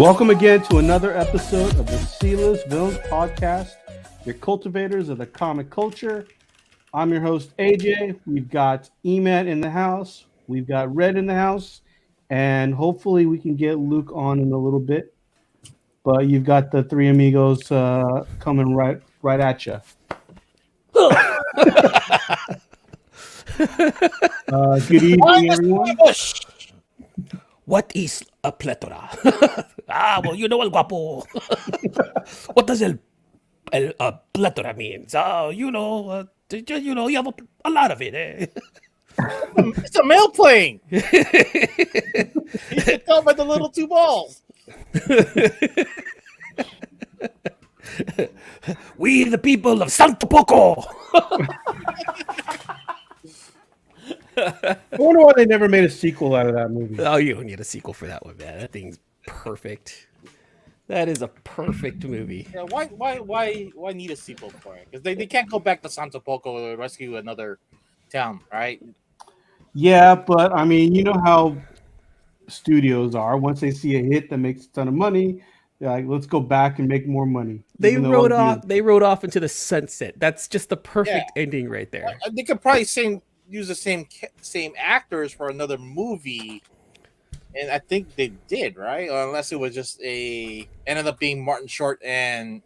Welcome again to another episode of the C-List Villains Podcast, your cultivators of the comic culture. I'm your host, AJ. We've got E-Man in the house. We've got Red in the house. And hopefully we can get Luke on in a little bit. But you've got the three amigos coming right at you. Good evening, everyone. What is a plethora? Well, you know, el guapo. What does a plethora means? You have a lot of it. Eh? It's a mail plane. You can tell by the little two balls. We, the people of Santo Poco. I wonder why they never made a sequel out of that movie. Oh, you don't need a sequel for that one, man. That thing's perfect. That is a perfect movie. Yeah, why need a sequel for it? Because they can't go back to Santo Poco to rescue another town, right? Yeah, but I mean, you know how studios are. Once they see a hit that makes a ton of money, they're like, let's go back and make more money. They rode off into the sunset. That's just the perfect ending right there. They could probably use the same actors for another movie, and I think they did, right? Unless it was just ended up being Martin Short and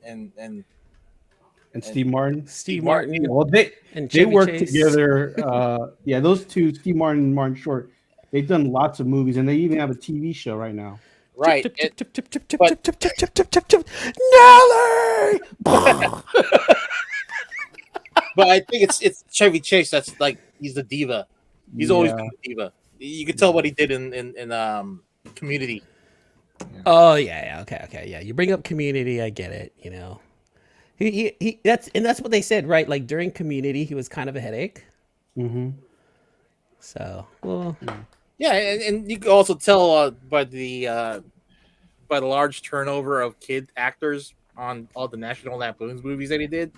Steve Martin. Steve Martin. Yeah, well, they worked together. Those two, Steve Martin and Martin Short, they've done lots of movies, and they even have a TV show right now. Right. Nelly. But I think it's Chevy Chase that's like he's the diva. He's always been the diva. You can tell what he did in Community. Oh yeah, okay, yeah. You bring up Community, I get it. You know, that's what they said, right? Like during Community, he was kind of a headache. Mm-hmm. So, well, yeah, and you can also tell by the large turnover of kid actors on all the National Lampoon's movies that he did.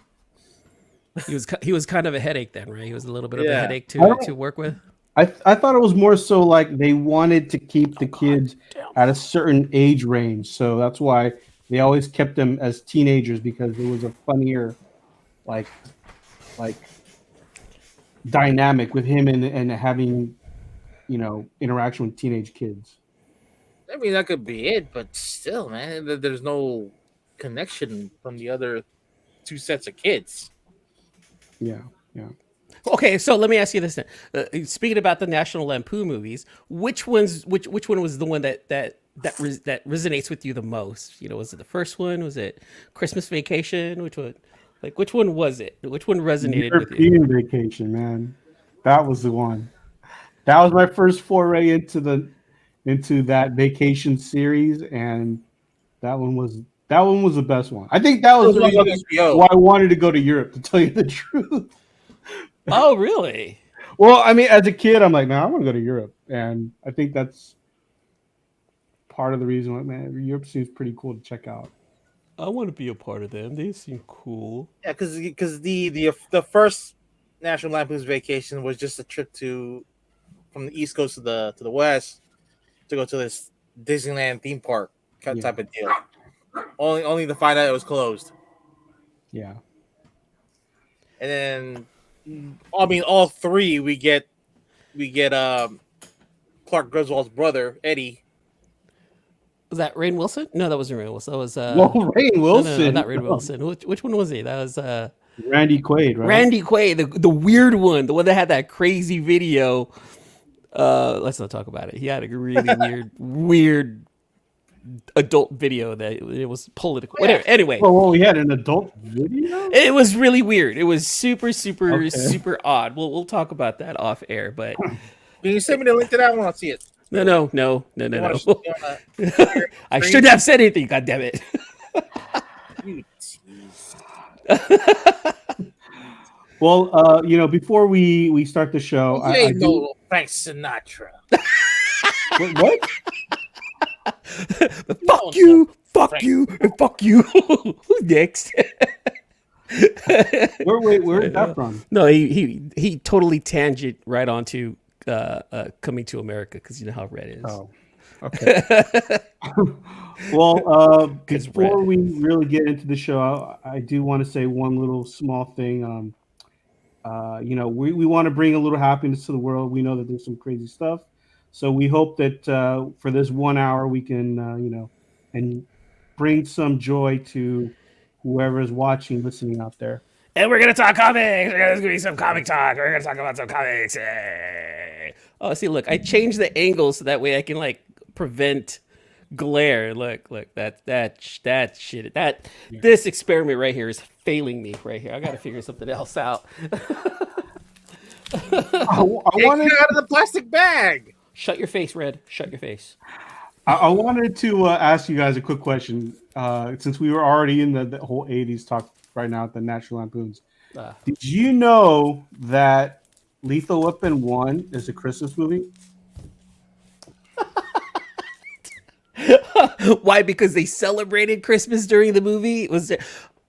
He was kind of a headache then, right? He was a little bit of a headache to work with. I thought it was more so like they wanted to keep the kids at a certain age range, so that's why they always kept them as teenagers, because it was a funnier, like dynamic with him and having, interaction with teenage kids. I mean, that could be it, but still, man, there's no connection from the other two sets of kids. Yeah. Okay, so let me ask you this then. Speaking about the National Lampoon movies, which one was the one that resonates with you the most? You know, was it the first one? Was it Christmas Vacation? Which one? Like, which one was it? Which one resonated with you? European Vacation, man. That was the one. That was my first foray into that vacation series, and that one was the best one. I think that was the reason why I wanted to go to Europe, to tell you the truth. Oh, really? Well, I mean, as a kid, I'm like, man, I want to go to Europe, and I think that's part of the reason why, man, Europe seems pretty cool to check out. I want to be a part of them. They seem cool. Yeah, because the first National Lampoon's Vacation was just a trip from the East Coast to the West to go to this Disneyland theme park type of deal. Only to find out it was closed. Yeah. And then, I mean, all three we get Clark Griswold's brother Eddie. Was that Rainn Wilson? No, that wasn't Rainn Wilson. That was Rainn Wilson. No, not Rainn Wilson. Which one was he? That was Randy Quaid, right? Randy Quaid, the weird one, the one that had that crazy video. Let's not talk about it. He had a really weird adult video that it was political. Whatever. Anyway. Well, we had an adult video? It was really weird. It was super odd. We'll talk about that off air, but can you send me the link to that? I want to see it. No. I shouldn't have said anything, God damn it. Well, before we start the show, I know Frank Sinatra. What? Fuck you, and fuck you. Who's next? Where's that from? No, he totally tangent right onto Coming to America, because you know how Red is. Oh. Okay. Well, 'Cause before red. we really get into the show, I do want to say one little small thing. We want to bring a little happiness to the world. We know that there's some crazy stuff, so we hope that for this 1 hour we can, and bring some joy to whoever is watching, listening out there. And we're gonna talk comics. There's gonna be some comic talk. We're gonna talk about some comics. Hey. Oh, see, look, I changed the angle so that way I can like prevent glare. Look, that shit. This experiment right here is failing me right here. I gotta figure something else out. I Take wanted, it out of the plastic bag. Shut your face, Red. Shut your face. I wanted to ask you guys a quick question. Since we were already in the whole '80s talk right now at the National Lampoons, did you know that Lethal Weapon 1 is a Christmas movie? Why? Because they celebrated Christmas during the movie.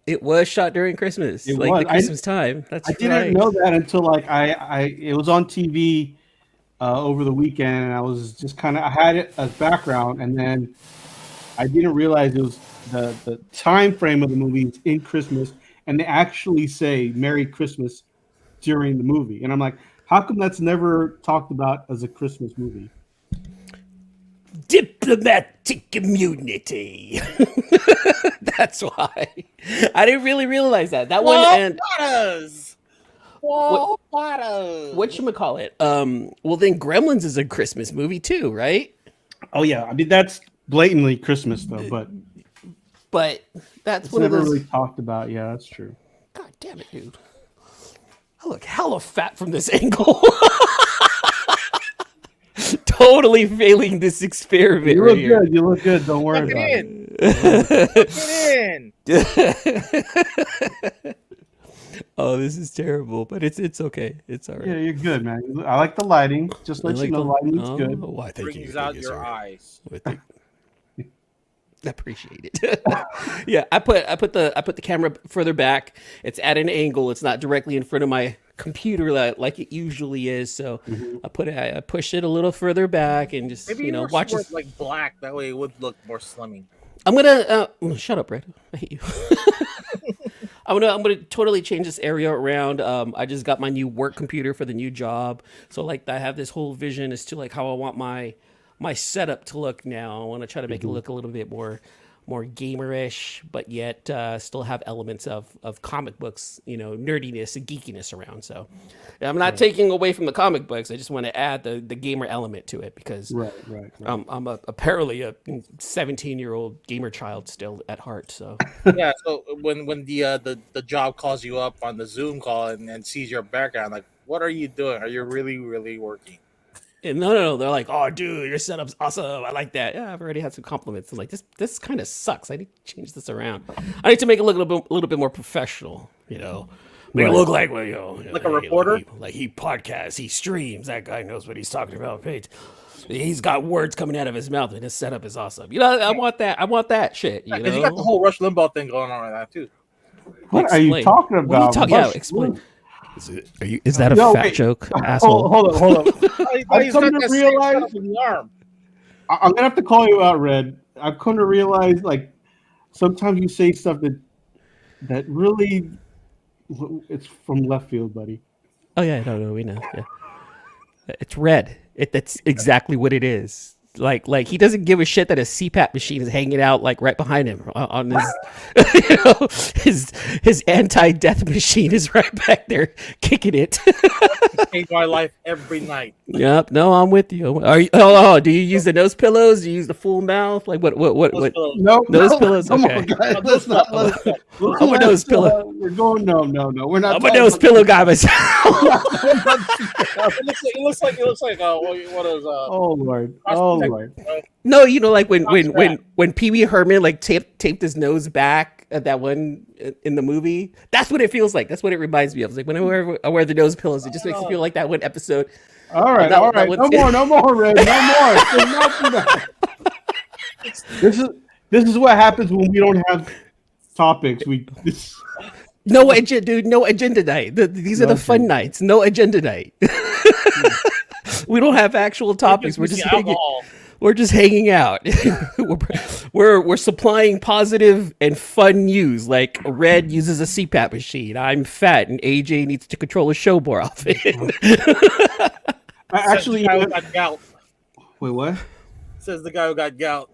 It was shot during Christmas, It like was. the Christmas time. That's I right. didn't know that until like it was on TV over the weekend, and I was just I had it as background, and then I didn't realize it was the time frame of the movie is in Christmas, and they actually say "Merry Christmas" during the movie, and I'm like, how come that's never talked about as a Christmas movie? Diplomatic immunity. That's why. I didn't really realize that. That one and whatchamacallit? Well then Gremlins is a Christmas movie too, right? Oh yeah, I mean that's blatantly Christmas though, but that's it's one of never those. really talked about. Yeah, that's true. God damn it, dude. I look hella fat from this angle. Totally failing this experiment. You right look here. good. You look good. Don't worry Tuck about it it. in. Oh, this is terrible, but it's okay. It's all right. Yeah, you're good, man. I like the lighting. Just let you know, lighting looks good. Why? Thank you. Brings out your eyes. I appreciate it. Yeah, I put the camera further back. It's at an angle. It's not directly in front of my computer like it usually is. So I push it a little further back and just Maybe watch it. like black. That way it would look more slimming. I'm gonna shut up, Red. I hate you. I'm gonna totally change this area around. I just got my new work computer for the new job, so like I have this whole vision as to like how I want my setup to look now. I want to try to make it look a little bit more gamerish, but yet still have elements of comic books, nerdiness and geekiness around. So I'm not taking away from the comic books. I just want to add the gamer element to it because Right. I'm apparently a 17-year-old gamer child still at heart. So Yeah. So when the job calls you up on the Zoom call and sees your background, like, what are you doing? Are you really working? and no, they're like, oh, dude, your setup's awesome. I like that. Yeah, I've already had some compliments. I'm like, this kind of sucks. I need to change this around. I need to make it look a little bit more professional. Make it look like Like a reporter? Like he podcasts, he streams. That guy knows what he's talking about. He's got words coming out of his mouth, and his setup is awesome. I want that. I want that shit. Yeah, because you got the whole Rush Limbaugh thing going on right now too. What are you talking about? Yeah, explain. Is that a fat joke, asshole? Hold on. I've come to realize. I'm I'm gonna have to call you out, Red. I've come to realize, like, sometimes you say stuff that really, it's from left field, buddy. Oh yeah, no, we know. Yeah, it's Red. That's exactly what it is. Like he doesn't give a shit that a CPAP machine is hanging out like right behind him on his his anti-death machine is right back there kicking it. Change my life every night. Yep. No, I'm with you. Are you? Oh, do you use the nose pillows? Do you use the full mouth? Like what? No, nose pillows. Come Okay. on, guys. Let's not. I'm a nose pillow. We're going. No. We're not. I'm a nose pillow guy myself. It looks like what is Oh Lord. No, like when Pee Wee Herman like taped his nose back at that one in the movie. That's what it feels like. That's what it reminds me of. It's like whenever I wear the nose pillows, it just makes me feel like that one episode. All right. No more, Red. No more. This is what happens when we don't have topics. No agenda, dude. No agenda night. These are the fun nights. No agenda night. We don't have actual topics. We're just We're just hanging out. we're supplying positive and fun news. Like Red uses a CPAP machine. I'm fat, and AJ needs to control a show more often. Actually, Says the guy who got gout. wait, what? Says the guy who got gout.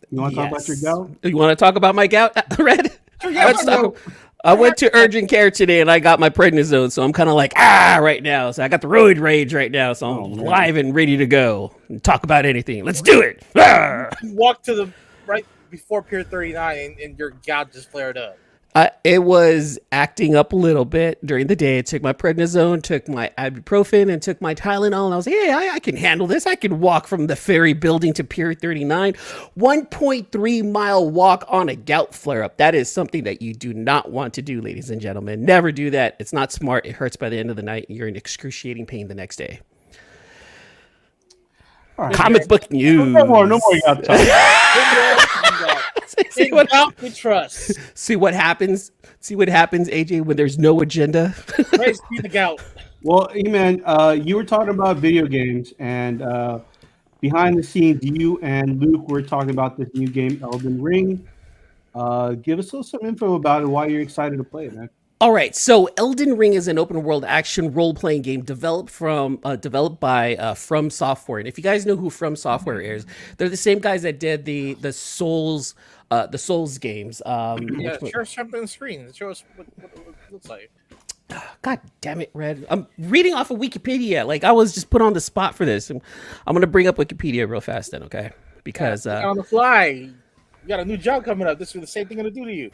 You want to talk about your gout? You want to talk about my gout, Red? Yeah, Let's talk. I went to urgent care today and I got my prednisone, so I'm kind of like right now. So I got the roid rage right now, so I'm live and ready to go and talk about anything. Let's do it. You walked to the right before Pier 39 and your gout just flared up. It was acting up a little bit during the day. I took my prednisone, took my ibuprofen, and took my Tylenol. And I was like, hey, I can handle this. I can walk from the ferry building to Pier 39. 1.3-mile walk on a gout flare-up. That is something that you do not want to do, ladies and gentlemen. Never do that. It's not smart. It hurts by the end of the night. And you're in excruciating pain the next day. Right. Comic book news. No more gout talk. See what we trust. See what happens. See what happens, AJ, when there's no agenda. Praise be the gout. Well, E-Man, you were talking about video games, and behind the scenes, you and Luke were talking about this new game, Elden Ring. Give us some info about it. Why you're excited to play it, man? All right, so Elden Ring is an open-world action role-playing game developed by From Software. And if you guys know who From Software is, they're the same guys that did the Souls games. Yeah, share something on the screen. Show us what it looks like. God damn it, Red! I'm reading off of Wikipedia. Like I was just put on the spot for this. I'm gonna bring up Wikipedia real fast then, okay? Because on the fly, you got a new job coming up. This is the same thing gonna do to you.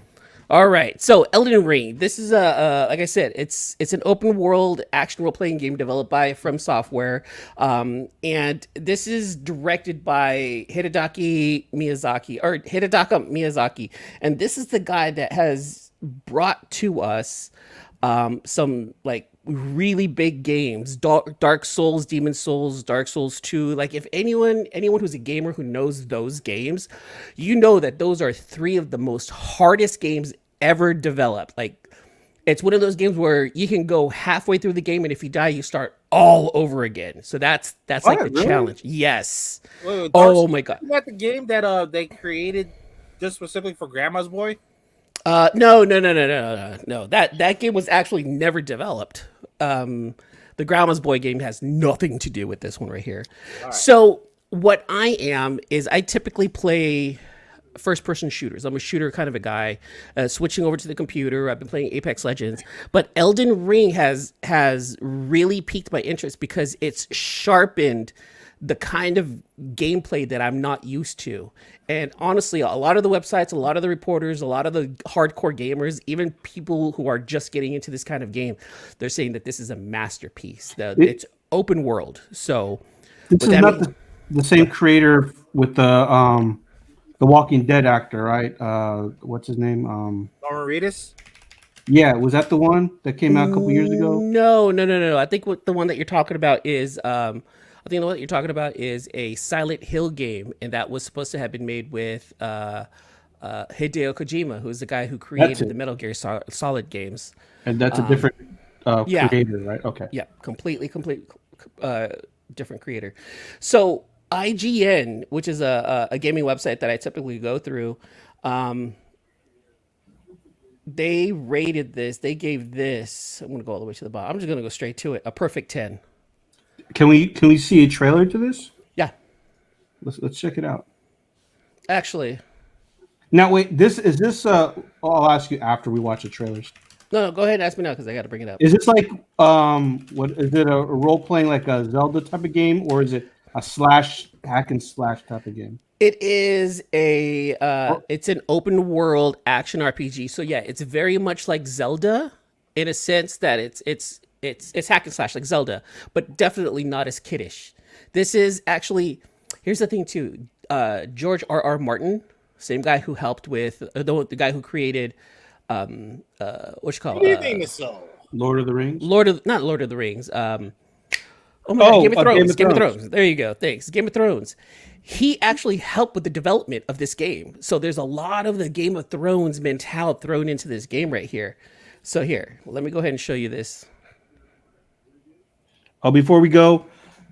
All right, so Elden Ring. This is like I said, it's an open world action role playing game developed by From Software, and this is directed by Hidetaka Miyazaki, and this is the guy that has brought to us some like really big games, Dark Souls, Demon Souls, Dark Souls 2. Like if anyone who's a gamer who knows those games, you know that those are three of the most hardest games ever developed. Like it's one of those games where you can go halfway through the game and if you die, you start all over again. So that's like the challenge. Yes. Wait, my God. Is that the game that they created just specifically for Grandma's Boy? No. That game was actually never developed. The Grandma's Boy game has nothing to do with this one right here. Right. So what I am is I typically play first-person shooters. I'm a shooter kind of a guy. Switching over to the computer, I've been playing Apex Legends, but Elden Ring has really piqued my interest because it's sharpened the kind of gameplay that I'm not used to. And honestly, a lot of the websites, a lot of the reporters, a lot of the hardcore gamers, even people who are just getting into this kind of game, they're saying that this is a masterpiece. It's open world. So this is not the same creator with the Walking Dead actor, right? What's his name? Norman Reedus? Yeah, was that the one that came out a couple years ago? No. I think the one that you're talking about is a Silent Hill game, and that was supposed to have been made with Hideo Kojima, who's the guy who created the Metal Gear Solid games. And that's a different creator, right? Okay. Yeah, completely different creator. So IGN, which is a gaming website that I typically go through, they rated this. They gave this. I'm going to go all the way to the bottom. I'm just going to go straight to it. A perfect 10. Can we see a trailer to this? Yeah. Let's check it out. Actually. Now wait, I'll ask you after we watch the trailers. No, go ahead and ask me now because I got to bring it up. Is this like what is it, a role playing like a Zelda type of game, or is it a hack and slash type of game? It is it's an open world action RPG. So yeah, it's very much like Zelda in a sense that it's hack and slash like Zelda, but definitely not as kiddish. This is actually, here's the thing too. George R.R. Martin, same guy who helped with the guy who created Lord of the Rings. Not Lord of the Rings. Game of Thrones. Game of Thrones. There you go. Thanks. Game of Thrones. He actually helped with the development of this game. So there's a lot of the Game of Thrones mentality thrown into this game right here. So here, let me go ahead and show you this. Before we go,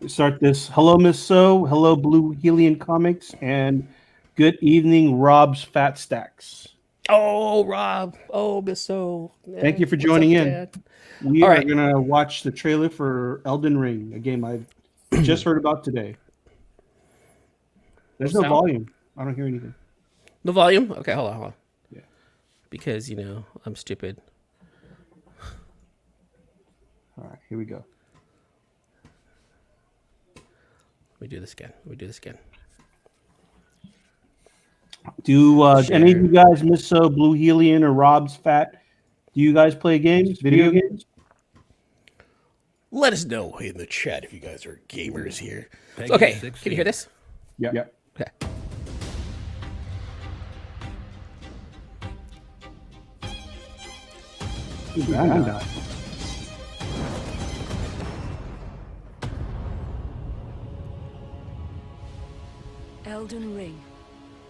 Start this. Hello, Miss So. Hello, Blue Helium Comics, and good evening, Rob's Fat Stacks. Oh, Rob. Oh, Miss So. Thank you for What's joining up, in. Dad? We All are right. gonna watch the trailer for Elden Ring, a game I just heard about today. There's no sound? volume. I don't hear anything. No volume? Okay, hold on. Yeah. Because, I'm stupid. All right, here we go. Let me do this again. Do any of Share. you guys, Miss So, Blue Helium, or Rob's Fat? Do you guys play games, video games? Let us know in the chat if you guys are gamers here. Peggy Okay, 16. can you hear this? Yeah. Okay. Elden Ring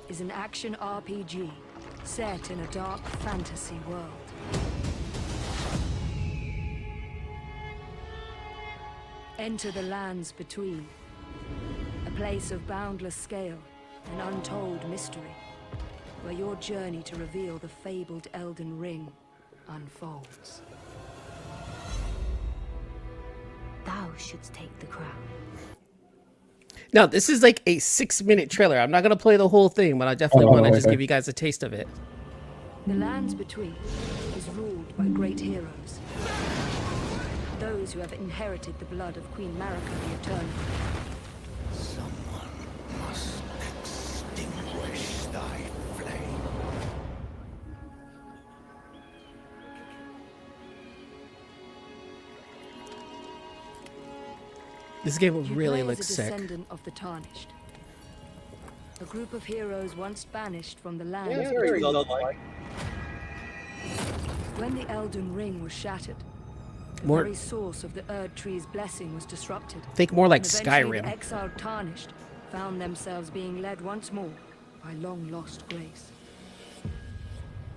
is an action RPG set in a dark fantasy world. Enter the lands between, a place of boundless scale and untold mystery, where your journey to reveal the fabled Elden Ring unfolds. Thou shouldst take the crown. Now, this is like a 6-minute trailer. I'm not going to play the whole thing, but I definitely want to just give you guys a taste of it. The lands between is ruled by great heroes. Those who have inherited the blood of Queen Marika the Eternal. Someone must extinguish thy flame. This game You really play as looks a sick. descendant of the Tarnished. A group of heroes once banished from the lands Yeah, very between. godlike. When the Elden Ring was shattered, the More- very source of the Erd Tree's blessing was disrupted. Think more like And eventually the Skyrim. exiled Tarnished found themselves being led once more by long-lost grace.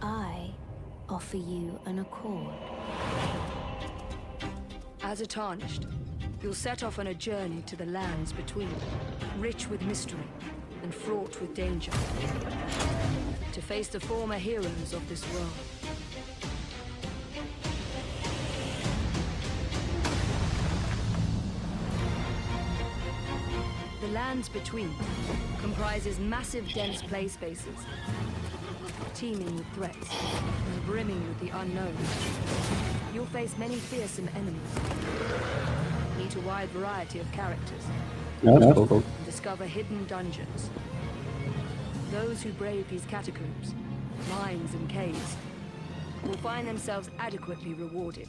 I offer you an accord. As a Tarnished, you'll set off on a journey to the lands between, rich with mystery and fraught with danger, to face the former heroes of this world. The lands between comprises massive dense play spaces, teeming with threats and brimming with the unknown. You'll face many fearsome enemies, meet a wide variety of characters, and discover hidden dungeons. Those who brave these catacombs, mines and caves, will find themselves adequately rewarded.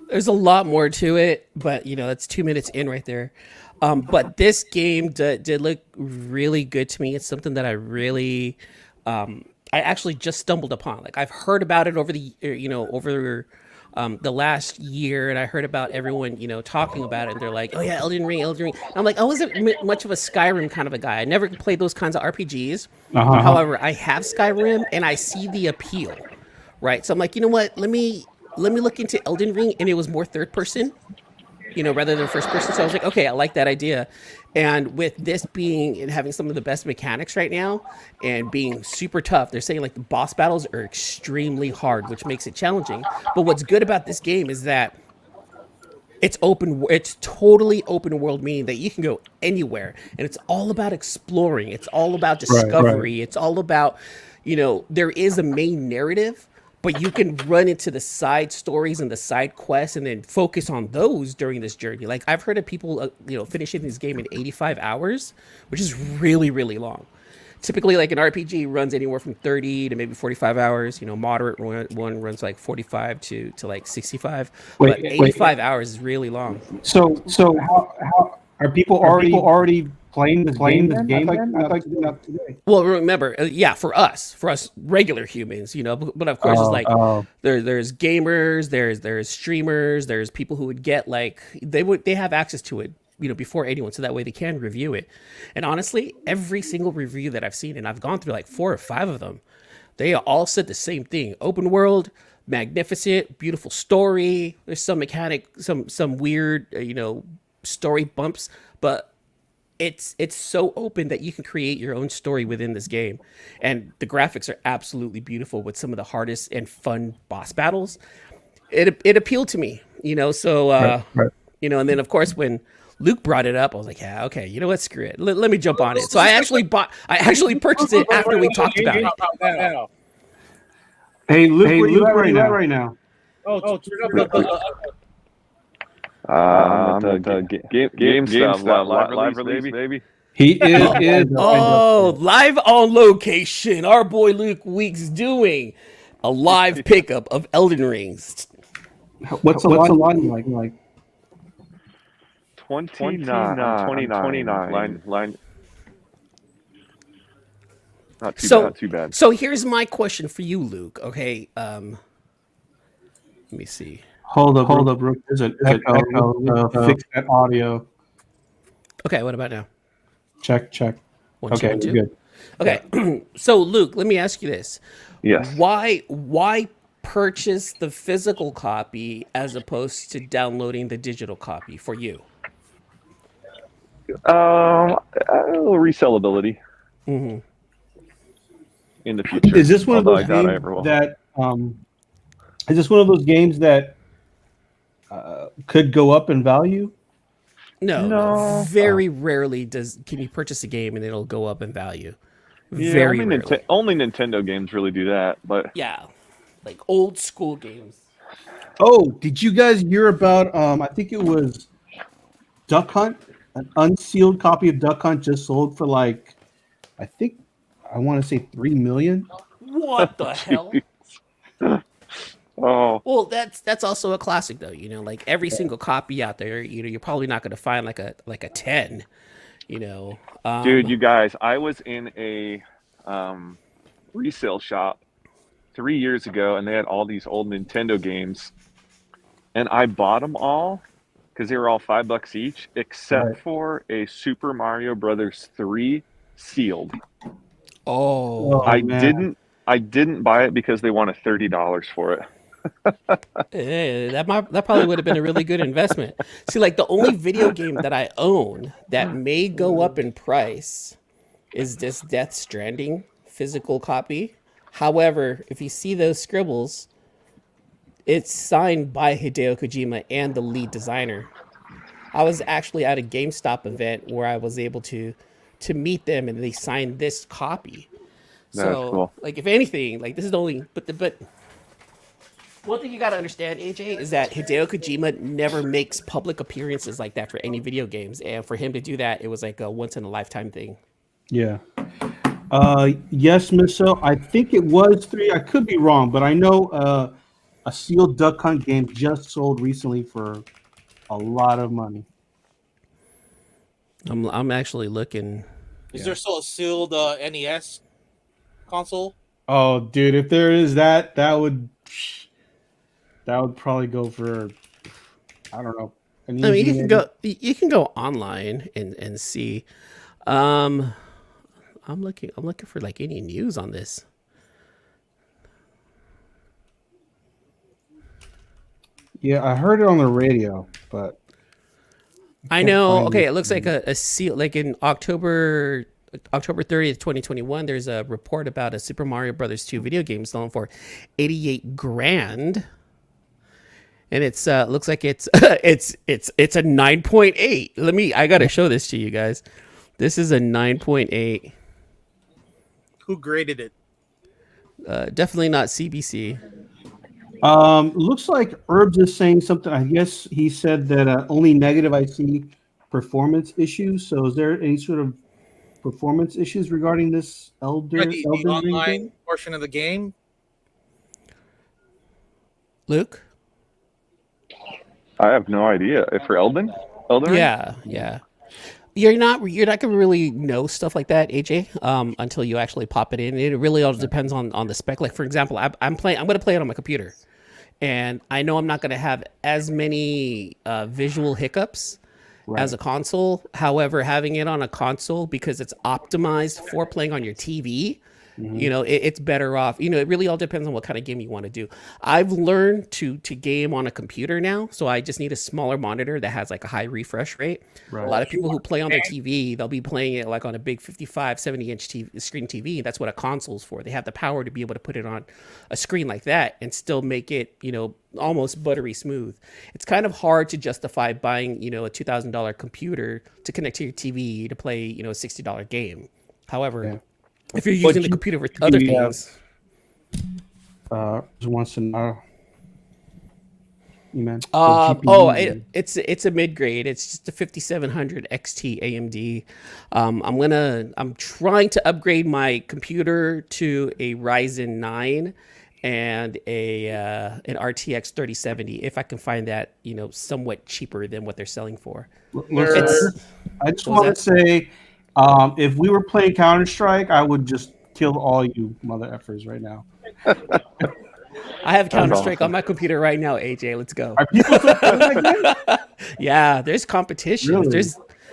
There's a lot more to it, but that's 2 minutes in right there. But this game did look really good to me. It's something that I really, I actually just stumbled upon. Like I've heard about it over the last year, and I heard about everyone talking about it. And they're like, "Oh yeah, Elden Ring, Elden Ring." And I'm like, I wasn't much of a Skyrim kind of a guy. I never played those kinds of RPGs. However, I have Skyrim, and I see the appeal, right? So I'm like, you know what? Let me look into Elden Ring, and it was more third person, rather than first person. So I was like, okay, I like that idea. And with this being and having some of the best mechanics right now and being super tough, they're saying like the boss battles are extremely hard, which makes it challenging. But what's good about this game is that it's totally open world, meaning that you can go anywhere, and it's all about exploring. It's all about discovery. It's all about, there is a main narrative, but you can run into the side stories and the side quests and then focus on those during this journey. Like I've heard of people, finishing this game in 85 hours, which is really, really long. Typically, like an RPG runs anywhere from 30 to maybe 45 hours. Moderate one runs like 45 to like 65. But 85 hours is really long. So how are people already playing this game? I thought not today. Well, remember, for us regular humans, but of course, it's like there's gamers, there's streamers, there's people who would get like they have access to it, before anyone, so that way they can review it. And honestly, every single review that I've seen, and I've gone through like 4 or 5 of them, they all said the same thing: open world, magnificent, beautiful story. There's some mechanic, some weird, story bumps, but it's so open that you can create your own story within this game, and the graphics are absolutely beautiful with some of the hardest and fun boss battles. It appealed to me, So Right. and then of course when Luke brought it up, I was like, yeah, okay, you know what, screw it. Let me jump on it. So I actually purchased it after we talked about it. Now. Hey, Luke, where you at right now? Oh, turn up I'm at the GameStop live release, baby. He is. Oh, live on location. Our boy Luke Weeks doing a live pickup of Elden Rings. What's the line like? 29. Line. Not too bad. So here's my question for you, Luke. Okay, let me see. Hold up, Brooke. There's an echo. Fix that audio. Okay, what about now? Check. One, Okay, two, one, two? good. Okay, so Luke, let me ask you this: Yes. Why purchase the physical copy as opposed to downloading the digital copy for you? A little resellability Mm-hmm. in the future. Is this one of Although those I doubt I games ever will. that is this one of those games that could go up in value? No. Very rarely can you purchase a game and it'll go up in value. Yeah, Very rarely. only Nintendo games really do that. But Yeah, like old school games. Oh, did you guys hear about? I think it was Duck Hunt. An unsealed copy of Duck Hunt just sold for I want to say $3 million. What the hell? oh, Well, that's also a classic though. Like every single copy out there, you're probably not going to find like a 10. dude, you guys, I was in a resale shop 3 years ago, and they had all these old Nintendo games, and I bought them all because they were all $5 each, except for a Super Mario Brothers 3 sealed. Oh, man. I didn't buy it because they wanted $30 for it. that probably would have been a really good investment. See, like the only video game that I own that may go up in price is this Death Stranding physical copy. However, if you see those scribbles, it's signed by Hideo Kojima and the lead designer. I was actually at a GameStop event where I was able to meet them, and they signed this copy. That's So, cool. like, if anything, like this is the only, but one thing you gotta understand, AJ, is that Hideo Kojima never makes public appearances like that for any video games, and for him to do that, it was like a once in a lifetime thing. Yeah. Yes, Miss So. I think it was 3. I could be wrong, but I know a sealed Duck Hunt game just sold recently for a lot of money. I'm actually looking. Is there still a sealed NES console? Oh, dude, if there is that would probably go for, I don't know. I mean, you can go online and see. I'm looking for like any news on this. Yeah, I heard it on the radio, but I know. find Okay, it. it looks like a seal. Like in October 30th, 2021. There's a report about a Super Mario Brothers 2 video game selling for $88,000, and it's looks like it's it's a 9.8. I gotta show this to you guys. This is a 9.8. Who graded it? Definitely not CBC. Looks like Herbs is saying something. I guess he said that only negative I see performance issues. So is there any sort of performance issues regarding this Elden The Ring online game? portion of the game. Luke? I have no idea. If for Elden Ring? Yeah. You're not gonna really know stuff like that, AJ, until you actually pop it in. It really all depends on the spec. Like for example, I'm gonna play it on my computer, and I know I'm not gonna have as many visual hiccups as a console. However, having it on a console, because it's optimized for playing on your TV, You know, it's better off. You know, it really all depends on what kind of game you want to do. I've learned to game on a computer now, so I just need a smaller monitor that has like a high refresh rate. Right. A lot of people who play on their TV, they'll be playing it like on a big 55, 70-inch screen TV. That's what a console's for. They have the power to be able to put it on a screen like that and still make it, you know, almost buttery smooth. It's kind of hard to justify buying, you know, a $2,000 computer to connect to your TV to play, you know, a $60 game. However, if you're using the computer for other things, just wants to know. You meant it's a mid grade. It's just a 5700 XT AMD. I'm trying to upgrade my computer to a Ryzen 9 and an RTX 3070 if I can find that, you know, somewhat cheaper than what they're selling for. I just want to say, if we were playing Counter-Strike, I would just kill all you mother effers right now. I have Counter-Strike on my computer right now, AJ. Let's go. Are people still playing that game? Yeah, there's competition. Really?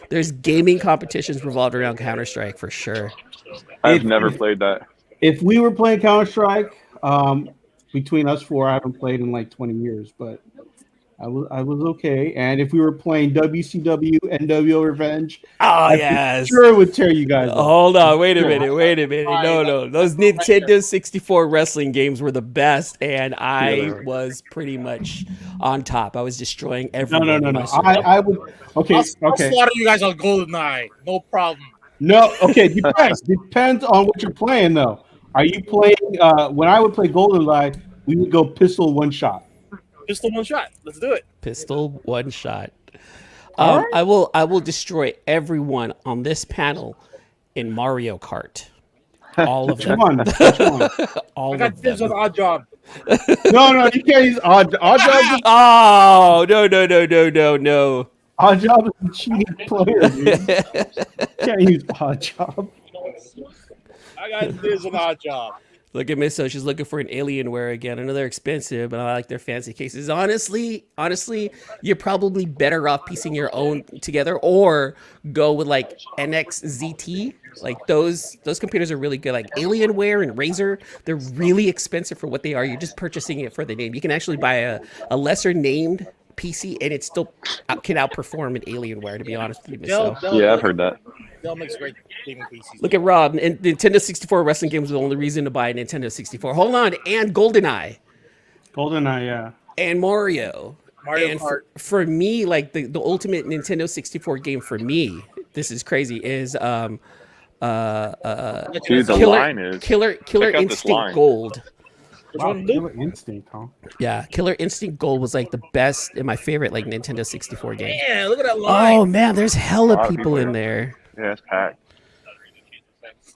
There's gaming competitions revolved around Counter-Strike for sure. I've never played that. If we were playing Counter-Strike, between us four, I haven't played in like 20 years, but I was okay. And if we were playing WCW, NWO Revenge, yes, sure would tear you guys up. Hold on, wait a minute. No, those Nintendo 64 wrestling games were the best, and I was pretty much on top. I was destroying everyone. No. I would. Okay, I'll okay. slaughter you guys on GoldenEye. No problem. No, okay. Depends on what you're playing, though. Are you playing? When I would play GoldenEye, we would go pistol one shot. Pistol one shot. Let's do it. Pistol one shot. All right. I will destroy everyone on this panel in Mario Kart. All of them. Which one? All I got of tips them. on Odd Job. No, you can't use odd job. Oh no. Odd job is a cheating player, dude. Can't use odd job. I got tips on Odd Job. Look at Miss O. She's looking for an Alienware again. I know they're expensive, but I like their fancy cases. Honestly, you're probably better off piecing your own together or go with like NXZT. Like those computers are really good. Like Alienware and Razer, they're really expensive for what they are. You're just purchasing it for the name. You can actually buy a lesser named PC and it still can outperform an Alienware, to be honest with you, Miss O. Yeah, I've heard that. Dell makes great gaming PCs. Look at Rob. And Nintendo 64 wrestling games was the only reason to buy a Nintendo 64. Hold on. And GoldenEye. GoldenEye, yeah. And Mario. Mario And Kart. for me, like the ultimate Nintendo 64 game for me, this is crazy, is Dude, the Killer, line is Killer check out this Instinct line. Gold. Wow, Killer Instinct, huh? Yeah, Killer Instinct Gold was like the best and my favorite like Nintendo 64 game. Yeah, look at that line. Oh man, there's hella lot of people people in there. there. Yeah, it's packed.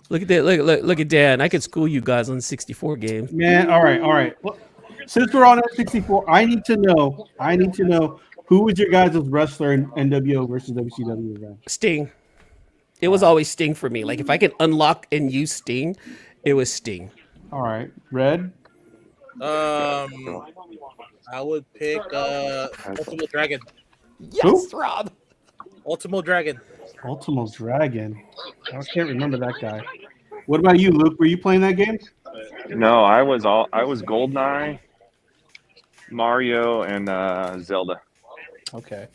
Look at that. Look at Dan. I could school you guys on 64 games. Man, all right. Well, since we're on N64, I need to know who was your guys' wrestler in NWO versus WCW event? Sting. It was always Sting for me. Like if I could unlock and use Sting, it was Sting. All right, Red. I would pick Ultimo Dragon. Yes, Rob. Ultimo Dragon. Ultimo Dragon. I can't remember that guy. What about you, Luke? Were you playing that game? No, I was GoldenEye, Mario, and Zelda. Okay.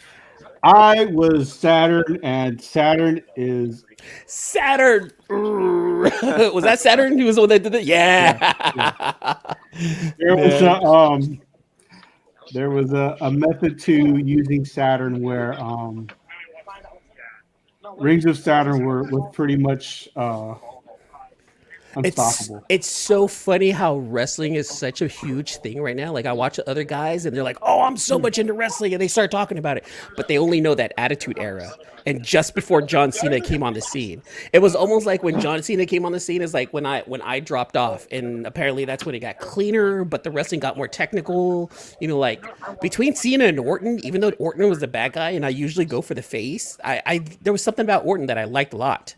I was Saturn, and Saturn is Saturn. Was that Saturn? He was the one that did it. Yeah. There was a method to using Saturn where Rings of Saturn were pretty much unstoppable. It's so funny how wrestling is such a huge thing right now. Like I watch other guys and they're like, "Oh, I'm so much into wrestling," and they start talking about it, but they only know that Attitude Era and just before John Cena came on the scene. It was almost like when John Cena came on the scene is like when I dropped off, and apparently that's when it got cleaner, but the wrestling got more technical. You know, like between Cena and Orton, even though Orton was the bad guy, and I usually go for the face, I there was something about Orton that I liked a lot.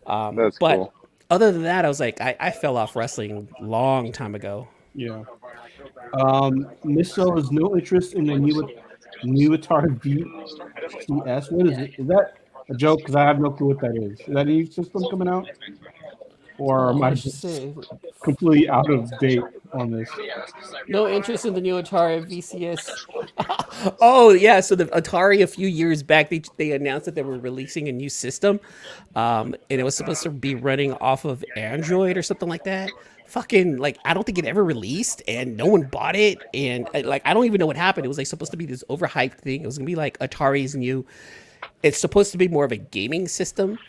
That's but cool. other than that, I was like, I fell off wrestling long time ago. Yeah. Misso has no interest in the new Atari VCS. What is it? Is that a joke? Because I have no clue what that is. Is that a new system coming out? or am I I should just say. completely out of date on this? No interest in the new Atari VCS. Oh yeah, so the Atari a few years back they announced that they were releasing a new system, and it was supposed to be running off of Android or something like that. Fucking like I don't think it ever released, and no one bought it, and like I don't even know what happened. It was like supposed to be this overhyped thing. It was gonna be like Atari's new. It's supposed to be more of a gaming system.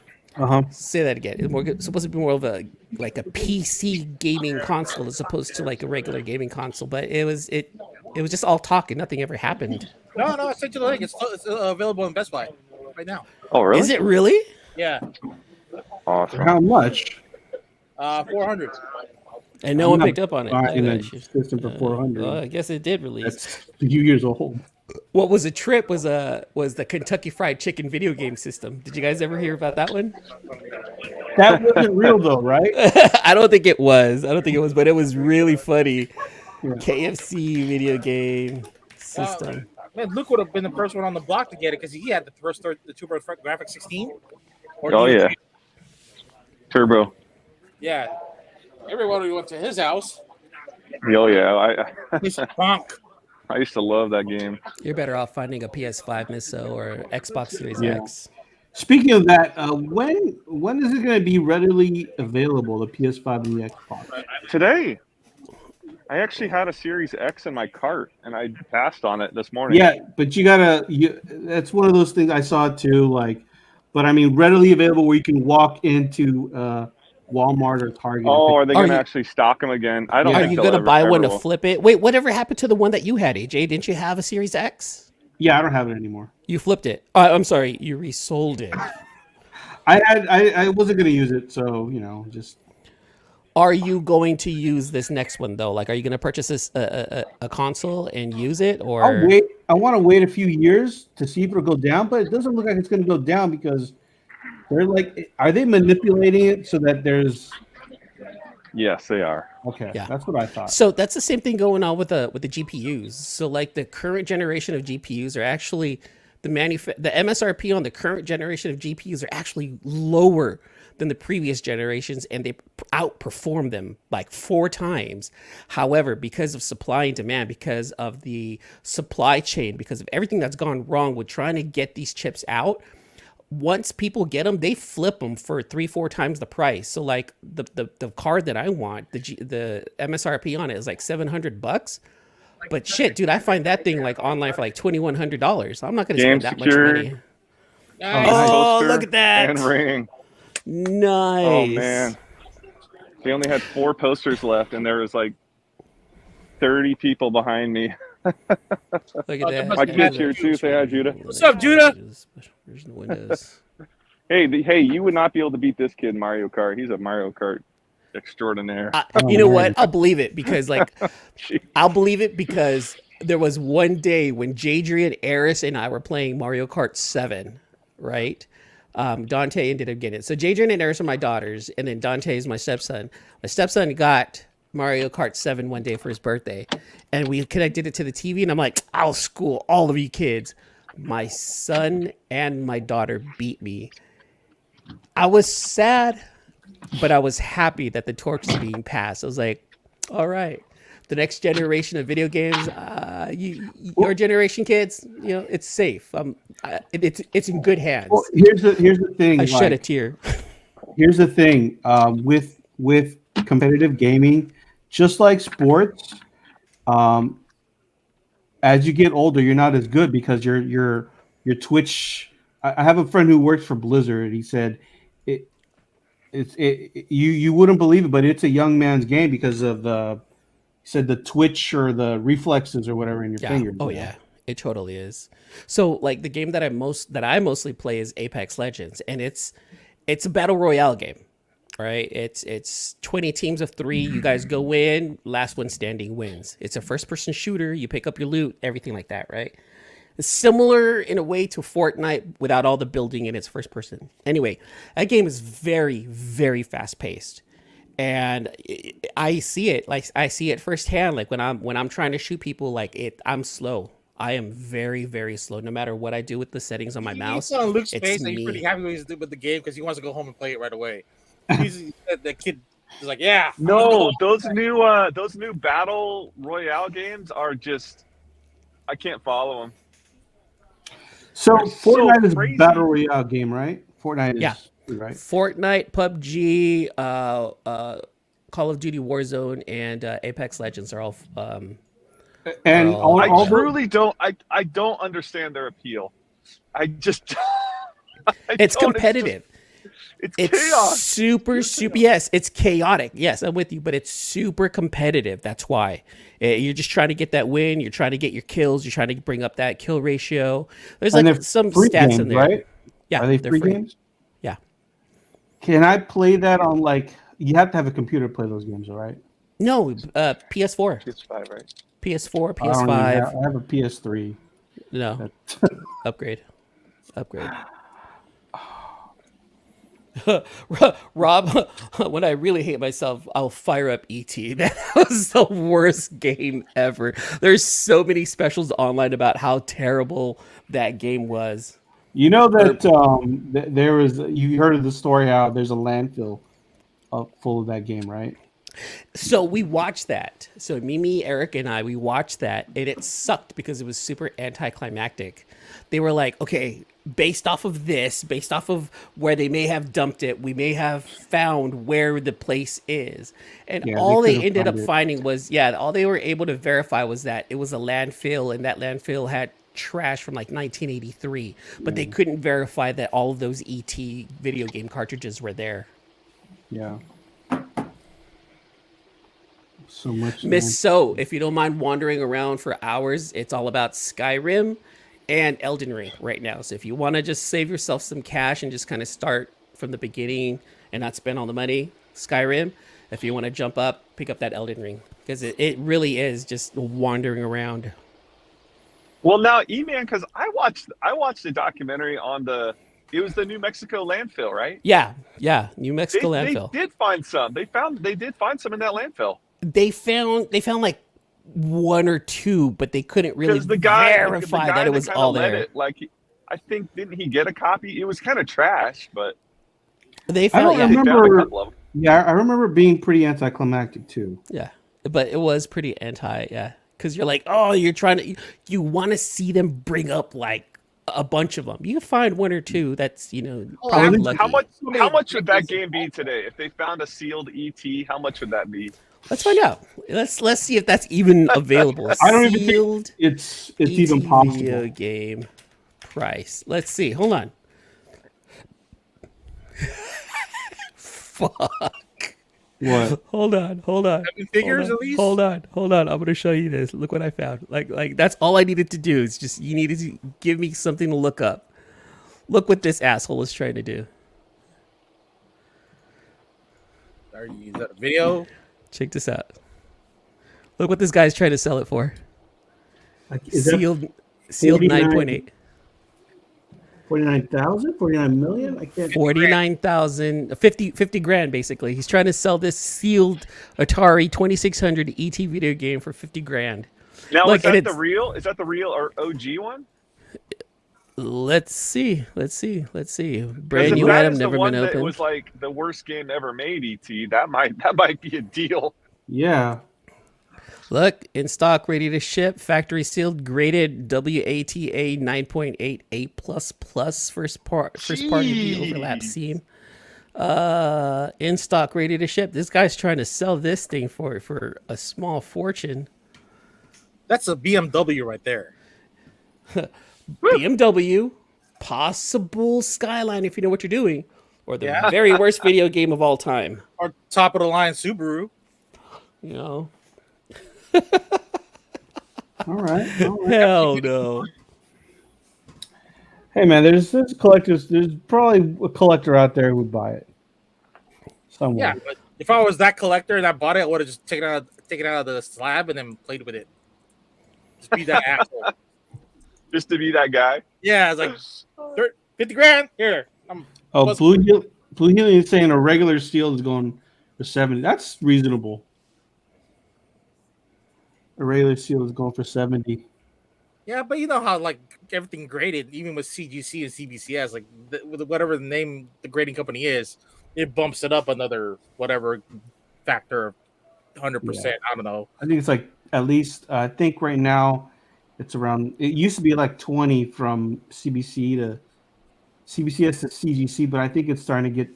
Say that again. It's supposed to be more of a like a PC gaming console as opposed to like a regular gaming console. But it was just all talk and nothing ever happened. No, I sent you the link. It's available in Best Buy right now. Oh, really? Is it really? Yeah, Awesome. How much? 400. And no I'm one not picked up on it. buying I a system for 400. well, I guess it did release. That's a few years old. What was a trip was the Kentucky Fried Chicken video game system. Did you guys ever hear about that one? That wasn't real though, right? I don't think it was. But it was really funny. Yeah. KFC video game system. Man, Luke would have been the first one on the block to get it because he had the Turbo Graphic 16. Oh yeah. Turbo. Yeah. Everyone went to his house. Oh yeah. He's bonk. I used to love that game. You're better off finding a PS5 Miso or Xbox Series Yeah. X. Speaking of that, when is it going to be readily available? The PS5 and the Xbox. Today, I actually had a Series X in my cart, and I passed on it this morning. Yeah, but that's one of those things I saw too. Like, but I mean, readily available where you can walk into Walmart or Target. Oh, are they going to you- actually stock them again? I don't Are think you they'll gonna ever- buy one ever to will. flip it? Wait, whatever happened to the one that you had, AJ? Didn't you have a Series X? Yeah, I don't have it anymore. You flipped it. I'm sorry, you resold it. I wasn't going to use it, so just. Are you going to use this next one though? Like, are you going to purchase this a console and use it, or I'll wait. I want to wait a few years to see if it'll go down, but it doesn't look like it's going to go down because they're like, are they manipulating it so that there's? Yes, they are. Okay, Yeah. that's what I thought. So that's the same thing going on with the GPUs. So like the current generation of GPUs are actually the MSRP on the current generation of GPUs are actually lower than the previous generations, and they outperform them like 4 times. However, because of supply and demand, because of the supply chain, because of everything that's gone wrong with trying to get these chips out, once people get them, they flip them for 3-4 times the price. So like the card that I want, the MSRP on it is like $700. But shit, dude, I find that thing like online for like $2,100. I'm not gonna Game spend that secured. much money. Nice. Oh, Toaster look at that. And ring. Nice. Oh man, they only had 4 posters left, and there was like 30 people behind me. Look at that. My kid's here too. Say hi, Judah. What's up, Judah? There's no windows. Hey, you would not be able to beat this kid in Mario Kart. He's a Mario Kart extraordinaire. You know what? I'll believe it because there was one day when Jadrian, Eris, and I were playing Mario Kart 7, right? Dante ended up getting it. So Jadrian and Eris are my daughters, and then Dante is my stepson. My stepson got Mario Kart 7 one day for his birthday, and we connected it to the TV, and I'm like, I'll school all of you kids. My son and my daughter beat me. I was sad, but I was happy that the torch is being passed. I was like, all right, the next generation of video games, your generation kids, it's safe. It's in good hands. Well, here's the thing. I shed a tear. Here's the thing. With competitive gaming, just like sports, as you get older, you're not as good because your Twitch. I have a friend who works for Blizzard. He said you wouldn't believe it, but it's a young man's game because of the twitch or the reflexes or whatever in your finger. Oh yeah, it totally is. So like the game that I mostly play is Apex Legends, and it's a battle royale game. Right, it's 20 teams of 3. You guys go in, last one standing wins. It's a first-person shooter. You pick up your loot, everything like that. Right, it's similar in a way to Fortnite without all the building in its first person. Anyway, that game is very, very fast-paced, and I see it firsthand. Like when I'm trying to shoot people, I'm slow. I am very, very slow. No matter what I do with the settings on my mouse, He's on Luke's it's face, and he's me. pretty happy with the game because he wants to go home and play it right away. The kid is like, yeah. No, those new battle royale games are just I can't follow them. So They're Fortnite is a crazy. battle royale game, right? Fortnite is Yeah. right. Fortnite, PUBG, Call of Duty Warzone, and Apex Legends are all. And Are all- I all- truly don't. I don't understand their appeal. I just. It's competitive. It's It's chaos. super. Yes, it's chaotic. Yes, I'm with you, but it's super competitive. That's why you're just trying to get that win. You're trying to get your kills. You're trying to bring up that kill ratio. There's And like they're some free stats games, in there. right? Yeah, Are they they're free free. games? Yeah. Can I play that on like? You have to have a computer to play those games, all right? No, PS4, PS5, right? PS4, I don't even PS5. I have a PS3. No, upgrade. Rob, when I really hate myself, I'll fire up ET. That was the worst game ever. There's so many specials online about how terrible that game was. You know that there was. You heard of the story how there's a landfill full of that game, right? So we watched that. So Mimi, Eric, and we watched that, and it sucked because it was super anticlimactic. They were like, okay, based off of this, based off of where they may have dumped it, we may have found where the place is. And Yeah, all they they couldn't ended up find it. finding was, all they were able to verify was that it was a landfill, and that landfill had trash from like 1983. But they couldn't verify that all of those ET video game cartridges were there. Yeah. So much. Miss So, if you don't mind wandering around for hours, it's all about Skyrim and Elden Ring right now. So if you want to just save yourself some cash and just kind of start from the beginning and not spend all the money, Skyrim. If you want to jump up, pick up that Elden Ring because it really is just wandering around. Well, now, E-Man, because I watched a documentary on it was the New Mexico landfill, right? Yeah, New Mexico landfill. They did find some. They did find some in that landfill. They found like one or two, but they couldn't really Because the guy that it was kinda all led there. it, like, I think didn't he get a copy? It was kind of trash, but They I found, don't they found a remember. couple of them. Yeah, I remember being pretty anticlimactic too. Yeah, but it was pretty because you're like, oh, you want to see them bring up like a bunch of them. You can find one or two that's probably lucky. How much would that game be today if they found a sealed ET? How much would that be? Let's find out. Let's see if that's even available. I don't even Sealed think it's ET even possible. video game price. Let's see. Hold on. Fuck. What? Hold on. Figures Hold on. at least. Hold on. I'm gonna show you this. Look what I found. Like that's all I needed to do. Is just you needed to give me something to look up. Look what this asshole is trying to do. Is that a video? Check this out. Look what this guy's trying to sell it for. Like, is that Sealed 49? 9.8. 49,000? 49 million? I can't. 49,000, 50 grand basically. He's trying to sell this sealed Atari 2600 ET video game for 50 grand. Now, Look, is that and the real? Is that the real or OG one? Let's see. Brand Because new if that item, is the never one been that opened. was like the worst game ever made, ET. That might be a deal. Yeah. Look, in stock, ready to ship, factory sealed, graded WATA 9.8 A++, first party overlap seam. In stock, ready to ship. This guy's trying to sell this thing for a small fortune. That's a BMW right there. BMW, possible Skyline if you know what you're doing, or the very worst video game of all time. Or top of the line Subaru. You know. All right. Hell no. Hey man, there's collectors. There's probably a collector out there who would buy it. Somewhere. Yeah, but if I was that collector and I bought it, I would have just taken it out of the slab and then played with it. Just be that asshole. Just to be that guy. Yeah, it's like 50 grand here. Blue Helium is saying a regular steel is going for 70. That's reasonable. A regular steel is going for 70. Yeah, but you know how like everything graded, even with CGC and CBCS, like whatever the name the grading company is, it bumps it up another whatever factor of 100%. I don't know. I think it's like at least I think right now it's around. It used to be like 20 from CBC to CBCS to CGC, but I think it's starting to get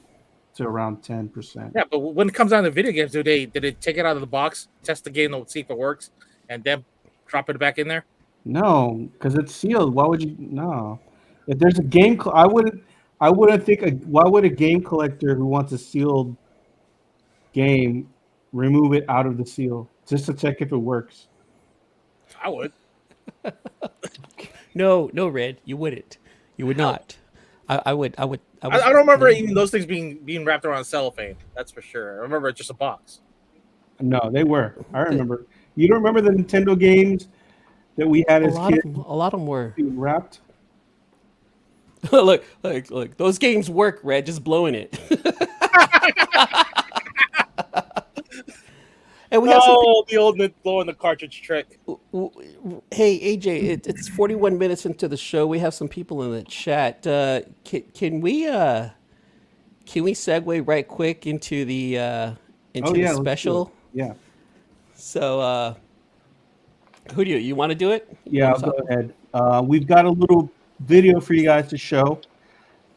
to around 10%. Yeah, but when it comes down to video games, did they take it out of the box, test the game, see if it works, and then drop it back in there? No, because it's sealed. Why would you? No, if there's a game, I wouldn't. I wouldn't think. Why would a game collector who wants a sealed game remove it out of the seal just to check if it works? I would. No, Red, you wouldn't. You would not. I would. I don't remember even those things being wrapped around cellophane. That's for sure. I remember it's just a box. No, they were. I remember. You don't remember the Nintendo games that we had as kids? A lot of them were being wrapped. look. Those games work, Red. Just blowing it. And we have the old blowing the cartridge trick. Hey AJ, it's 41 minutes into the show. We have some people in the chat. Can we segue right quick into the special? Yeah. So who do you want to do it? Yeah, I'll go ahead. We've got a little video for you guys to show.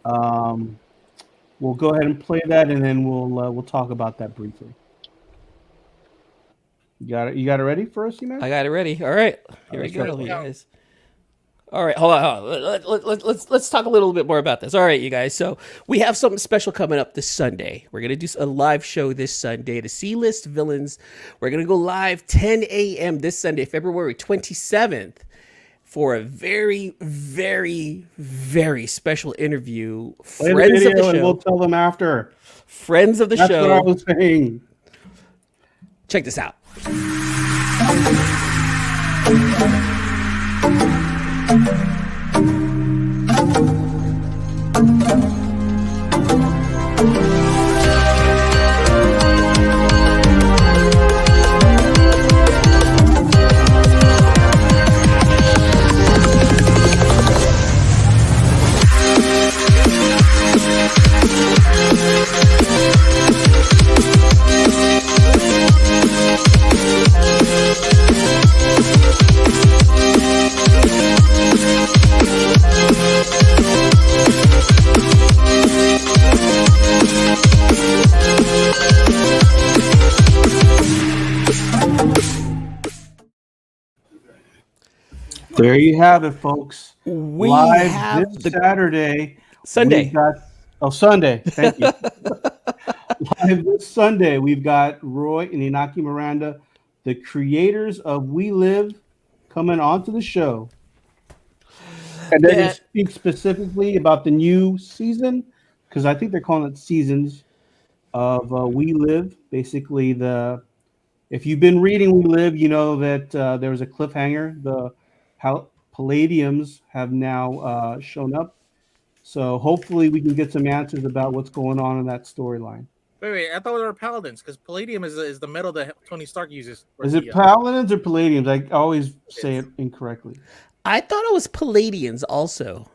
We'll go ahead and play that, and then we'll talk about that briefly. You got it. You got it ready for us, man? I got it ready. All right, here we go, you guys. All right, hold on. Let's talk a little bit more about this. All right, you guys. So we have something special coming up this Sunday. We're gonna do a live show this Sunday. The C-List Villains. We're gonna go live 10 a.m. this Sunday, February 27th, for a very, very, very special interview. Play friends the video of the show. And we'll tell them after. Friends of the show. That's what I was saying. Check this out. There you have it, folks. We live have this Saturday. Sunday. Sunday. Thank you. Live this Sunday, we've got Roy and Inaki Miranda, the creators of We Live, coming onto the show. And they're going to speak specifically about the new season, because I think they're calling it seasons of We Live. Basically, if you've been reading We Live, you know that there was a cliffhanger. The Palladiums have now shown up. So hopefully we can get some answers about what's going on in that storyline. Wait, I thought they were Paladins, because Palladium is the metal that Tony Stark uses. Is it Paladins or Palladiums? I always say it incorrectly. I thought it was Palladians also.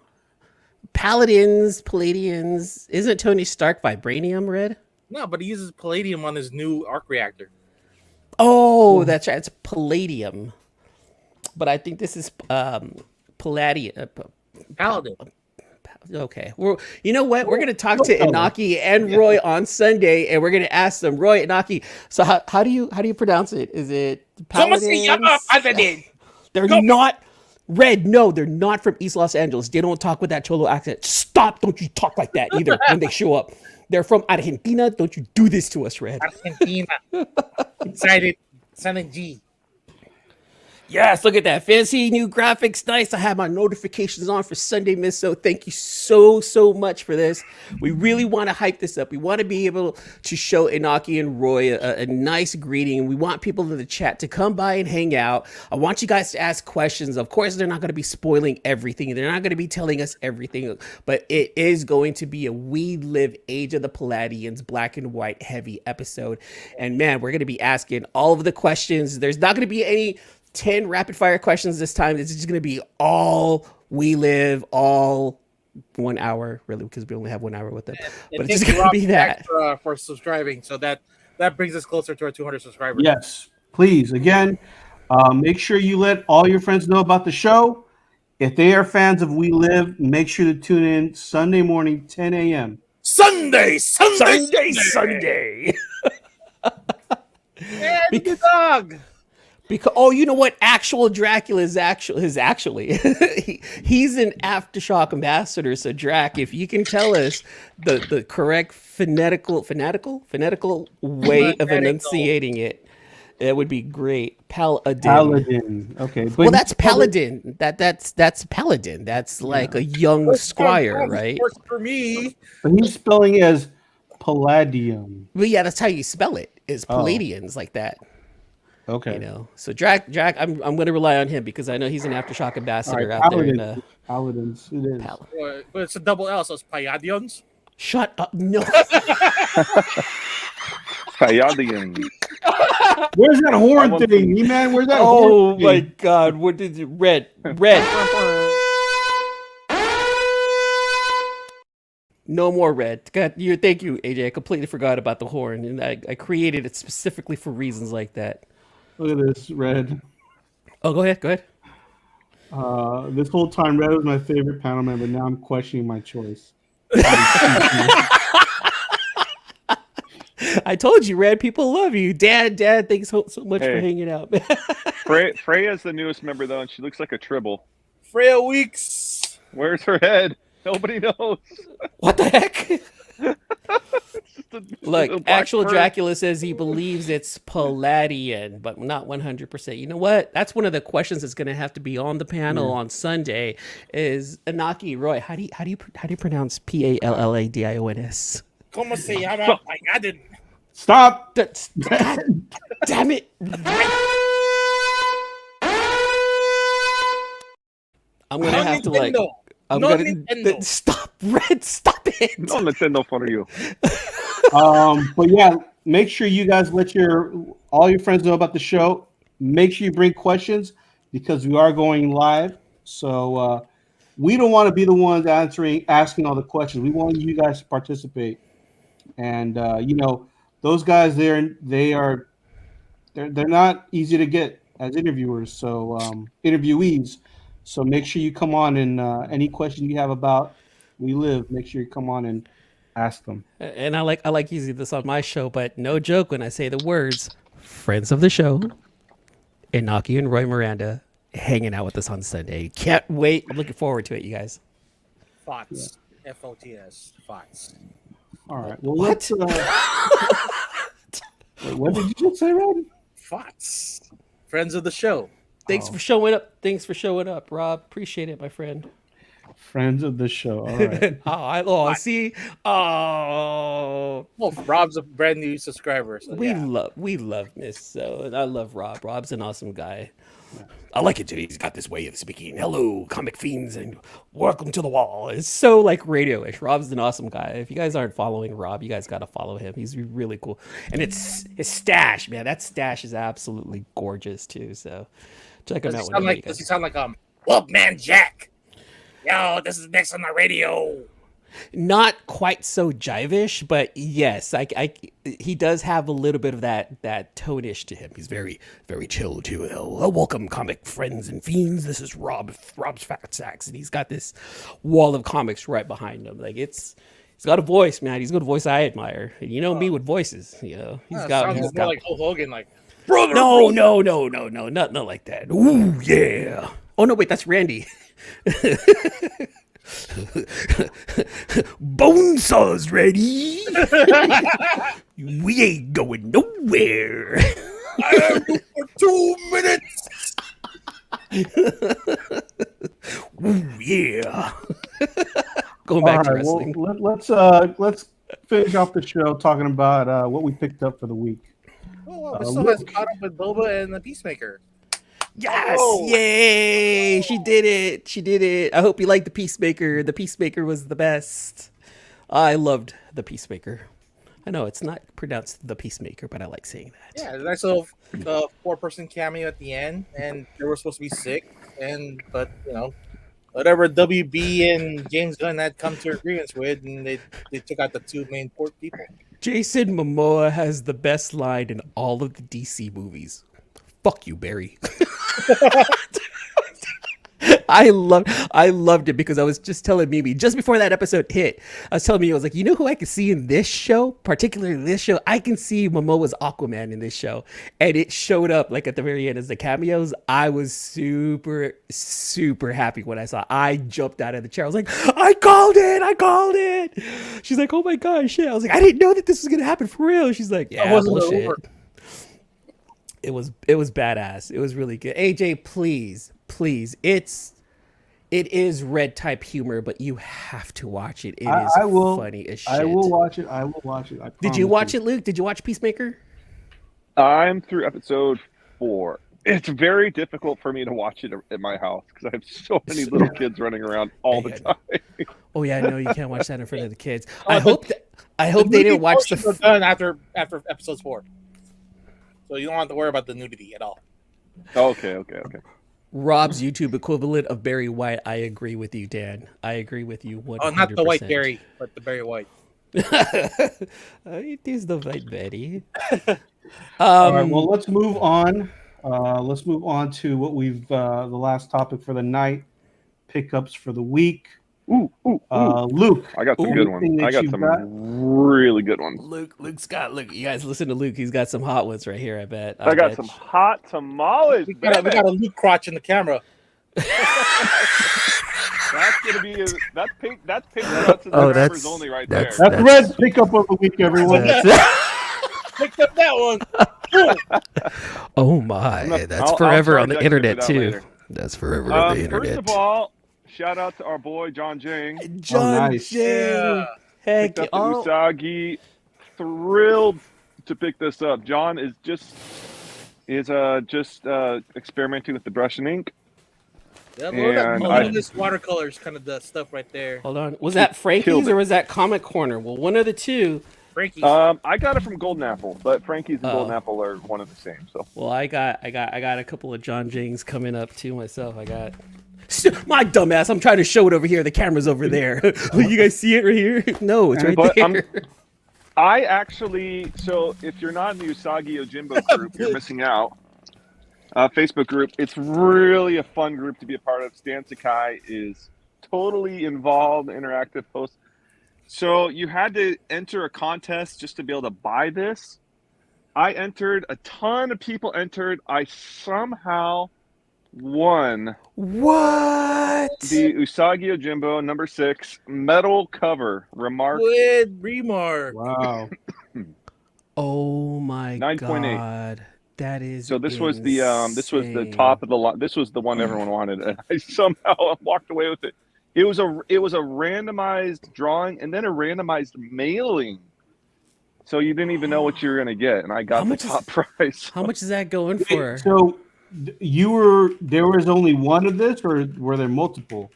Paladins, Palladians. Isn't Tony Stark vibranium, Red? No, but he uses palladium on his new arc reactor. Oh, that's right. It's palladium. But I think this is Palladium. Paladin. Okay. Well, you know what? We're going to talk to Inaki and Roy on Sunday, and we're going to ask them, Roy, Inaki, so how do you pronounce it? Is it Paladins? They're not. Red, no, they're not from East Los Angeles. They don't talk with that Cholo accent. Stop. Don't you talk like that either when they show up. They're from Argentina. Don't you do this to us, Red. Argentina. Excited. Silent G. Yes, look at that. Fancy new graphics. Nice. I have my notifications on for Sunday, Miss. So thank you so much for this. We really want to hype this up. We want to be able to show Inaki and Roy a nice greeting. We want people in the chat to come by and hang out. I want you guys to ask questions. Of course, they're not going to be spoiling everything. They're not going to be telling us everything, but it is going to be a We Live Age of the Palladians black and white heavy episode. And man, we're going to be asking all of the questions. There's not going to be any 10 rapid fire questions this time. It's just going to be all We Live, all 1 hour, really, because we only have 1 hour with them. And But it's just thank you, gonna Rob, be that. for subscribing. So that brings us closer to our 200 subscribers. Yes, please. Again, make sure you let all your friends know about the show. If they are fans of We Live, make sure to tune in Sunday morning, 10 a.m. Sunday. Sunday. And the dog. Because you know what? Actual Dracula is actually he's an Aftershock ambassador. So Drac, if you can tell us the correct phonetical way of enunciating it, that would be great. Paladin. Okay. But Well, that's Paladin. That's Paladin. That's like a young squire, right? Works for me. But he's spelling it as Palladium. But yeah, that's how you spell it. Is Palladians like that? Okay. You know, so Drac, I'm going to rely on him because I know he's an Aftershock ambassador All right, out there. In, Paladins. It is. But it's a double L, so it's Palladians. Shut up! No. Palladium. Where's that horn thing, man? Where's that Oh horn my thing? God! What did you red? No more red. God, thank you, AJ. I completely forgot about the horn, and I created it specifically for reasons like that. Look at this, Red. Oh, go ahead. This whole time, Red was my favorite panel member. Now I'm questioning my choice. I told you, Red. People love you, Dad. Thanks so much for Hey. hanging out. Freya's the newest member though, and she looks like a tribble. Freya Weeks. Where's her head? Nobody knows. What the heck? It's just a Look, black actual bird. Dracula says he believes it's Palladian, but not 100%. You know what? That's one of the questions that's going to have to be on the panel on Sunday. Is Anaki Roy? How do you pronounce Palladions? Como se llama Paladin? Stop! God damn it! I'm gonna have to like. Nintendo. I'm No gonna Nintendo. stop, Red. Stop it. No Nintendo for you. But yeah, make sure you guys let all your friends know about the show. Make sure you bring questions because we are going live. So we don't want to be the ones asking all the questions. We want you guys to participate. And those guys they're not easy to get as interviewers. So interviewees. So make sure you come on and any question you have about We Live, make sure you come on and ask them. And I like using this on my show, but no joke when I say the words friends of the show, Inaki and Roy Miranda hanging out with us on Sunday. Can't wait. I'm looking forward to it, you guys. Fots. F-O-T-S. Fots. All right. Well, What? let's. Wait, what did you just say, Rob? Fots. Friends of the show. Thanks for showing up. Thanks for showing up, Rob. Appreciate it, my friend. Friends of the show. All right. See. Oh, Well, Rob's a brand new subscriber. So we yeah. love Miss. So and I love Rob. Rob's an awesome guy. I like it too. He's got this way of speaking. Hello, comic fiends, and welcome to the wall. It's so like radio-ish. Rob's an awesome guy. If you guys aren't following Rob, you guys got to follow him. He's really cool. And it's his stash, man. That stash is absolutely gorgeous too. So check him out. Does he sound like Wolfman Jack? Yo, this is next on the radio. Not quite so jivish, but yes, he does have a little bit of that tone-ish to him. He's very, very chill too. Welcome, comic friends and fiends. This is Rob's Fat Sacks, and he's got this wall of comics right behind him. Like he's got a voice, man. He's got a voice I admire. And you know me with voices. You know, he's got more like Hulk Hogan, like brother. No, nothing like that. Ooh, yeah. Oh no, wait, that's Randy. Bonesaw's ready. We ain't going nowhere. I have you for 2 minutes. Ooh, yeah. Going back to wrestling. Well, let's finish off the show talking about what we picked up for the week. Oh, this still has caught up with Boba and the Peacemaker. Yes! Oh. Yay! She did it. I hope you liked the Peacemaker. The Peacemaker was the best. I loved the Peacemaker. I know it's not pronounced the Peacemaker, but I like saying that. Yeah, nice little 4-person cameo at the end, and they were supposed to be sick, but whatever WB and James Gunn had come to agreements with, and they took out the two main port people. Jason Momoa has the best line in all of the DC movies. Fuck you, Barry. I loved it because I was just telling Mimi just before that episode hit. I was telling Mimi, I was like, you know who I can see in this show, particularly this show? I can see Momoa's Aquaman in this show, and it showed up like at the very end as the cameos. I was super happy when I saw it. I jumped out of the chair. I was like, I called it. She's like, oh my god, shit. I was like, I didn't know that this was gonna happen for real. She's like, yeah, bullshit. It was badass. It was really good. AJ, please. It is red type humor, but you have to watch it. It is funny as shit. I will watch it. Did you watch it, Luke? Did you watch Peacemaker? I'm through episode 4. It's very difficult for me to watch it at my house because I have so many little kids running around all the time. Oh yeah, no, you can't watch that in front of the kids. I hope they didn't watch the done after episode 4, so you don't have to worry about the nudity at all. Okay. Rob's YouTube equivalent of Barry White. I agree with you, Dan. I agree with you 100%. Oh, not the white Barry, but the Barry White. It is the white Barry. All right, well, let's move on. Let's move on to what we've the last topic for the night. Pickups for the week. Ooh. Luke, I got some good ones. I got some really good ones. Look, you guys listen to Luke. He's got some hot ones right here, I bet. I got some hot tamales. We got a Luke crotch in the camera. That's gonna be that's pink nuts and that's only right there. That's red pickup of the week, everyone. Picked up that one. Oh my, that's forever on the internet too. Later. That's forever on the internet. First of all, shout out to our boy John Jang. Nice. Yeah. Heck, picked up the Usagi. Thrilled to pick this up. John is just experimenting with the brush and ink. Yeah, this watercolors kind of the stuff right there. Hold on, was that Frankie's or was that Comic Corner? Well, one of the two. Frankie's. I got it from Golden Apple, but Frankie's and Golden Apple are one of the same. So. Well, I got a couple of John Jangs coming up too myself. I got. My dumbass! I'm trying to show it over here. The camera's over there. You guys see it right here? No, it's right there. I actually, so if you're not in the Usagi Yojimbo group, you're missing out. Facebook group. It's really a fun group to be a part of. Stan Sakai is totally involved, interactive post. So you had to enter a contest just to be able to buy this. I entered. A ton of people entered. I somehow won. What? The Usagi Yojimbo #6 metal cover. With Remark. Wow. Oh my 9.8. god. That is so. This insane. was the top of the line. This was the one everyone wanted, and I somehow walked away with it. It was a randomized drawing and then a randomized mailing. So you didn't even know what you were gonna get, and I got the top prize. How much is that going for? So there was only one of this, or were there multiple?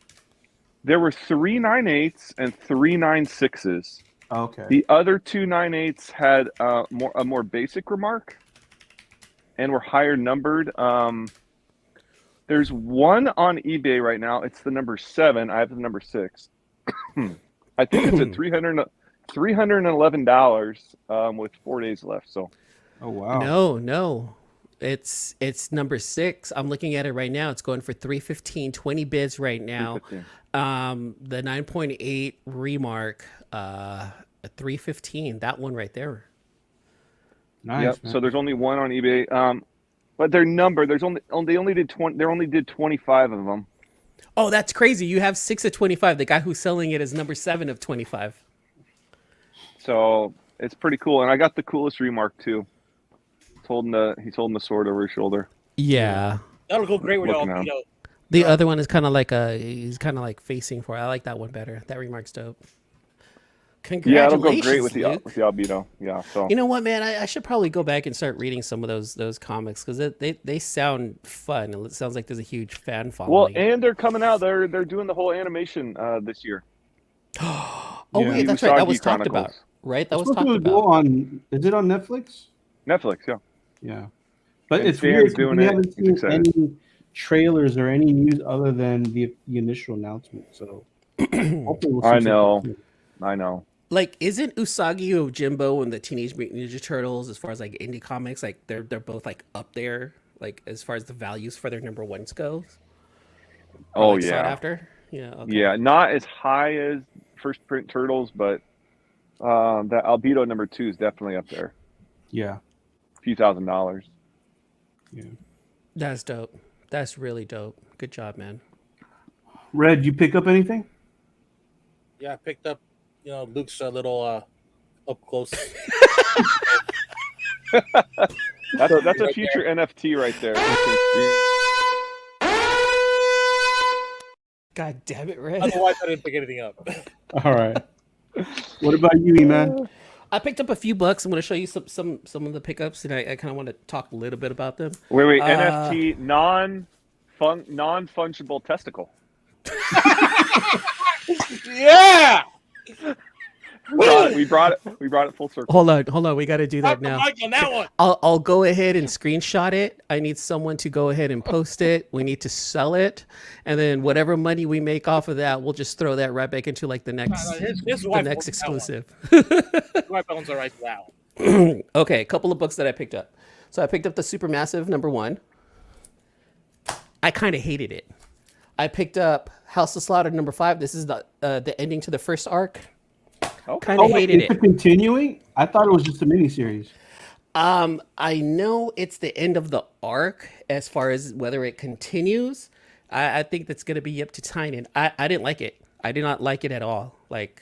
There were 3 9/8s and 3 9/6s. Okay. The other 2 9/8s had a more basic remark, and were higher numbered. There's one on eBay right now. It's the #7. I have the #6. I think it's at $311 with 4 days left. So. Oh wow. No. It's #6. I'm looking at it right now. It's going for $315. 20 bids right now. The 9.8 Remark, $315. That one right there. Nice. Yep. So there's only one on eBay. But they're numbered. They only did 20. They only did 25 of them. Oh, that's crazy. You have 6 of 25. The guy who's selling it is #7 of 25. So it's pretty cool. And I got the coolest Remark too. He's holding the sword over his shoulder. Yeah. That'll go great with Albedo. The other one is kind of like he's kind of like facing for it. I like that one better. That Remark's dope. Yeah, it'll go Congratulations, great with the Luke. albedo. Yeah. So You know what, man? I should probably go back and start reading some of those comics because they sound fun. It sounds like there's a huge fan well, following. and they're coming out. They're doing the whole animation this year. Oh Yeah. wait, that's right. That Usagi was talked about, Chronicles. right? That was It's supposed talked to go about. is it on Netflix? Netflix, yeah. Yeah. But And it's Stan's weird. doing We it. haven't He's seen excited. trailers or any news other than the initial announcement. So hopefully we'll see I something know. soon. I know. Like, isn't Usagi Yojimbo and the Teenage Mutant Ninja Turtles, as far as like indie comics, like they're both like up there, like as far as the values for their number ones go, or Oh like sought yeah. after? Yeah. Okay. Yeah, not as high as first print Turtles, but that Albedo number 2 is definitely up there. Yeah. A few $1,000s. Yeah. That's dope. That's really dope. Good job, man. Red, you pick up anything? Yeah, I picked up, Luke's little up close. That's a future NFT right there. God damn it, Red. Otherwise, I didn't pick anything up. All right. What about you, E-Man? I picked up a few books. I'm going to show you some of the pickups, and I kind of want to talk a little bit about them. Wait, NFT non-fungible testicle. Yeah. We brought it full circle. Hold on. We got to do that now. Mike on that one. I'll go ahead and screenshot it. I need someone to go ahead and post it. We need to sell it, and then whatever money we make off of that, we'll just throw that right back into like the next His the wife next owns that one. exclusive. His wife owns the right to that one. Okay, a couple of books that I picked up. So I picked up the Supermassive number 1. I kind of hated it. I picked up House of Slaughter number 5. This is the ending to the first arc. Kind of hated it's it. Continuing? I thought it was just a miniseries. I know it's the end of the arc as far as whether it continues. I think that's going to be up to Tynan. I didn't like it. I did not like it at all. Like,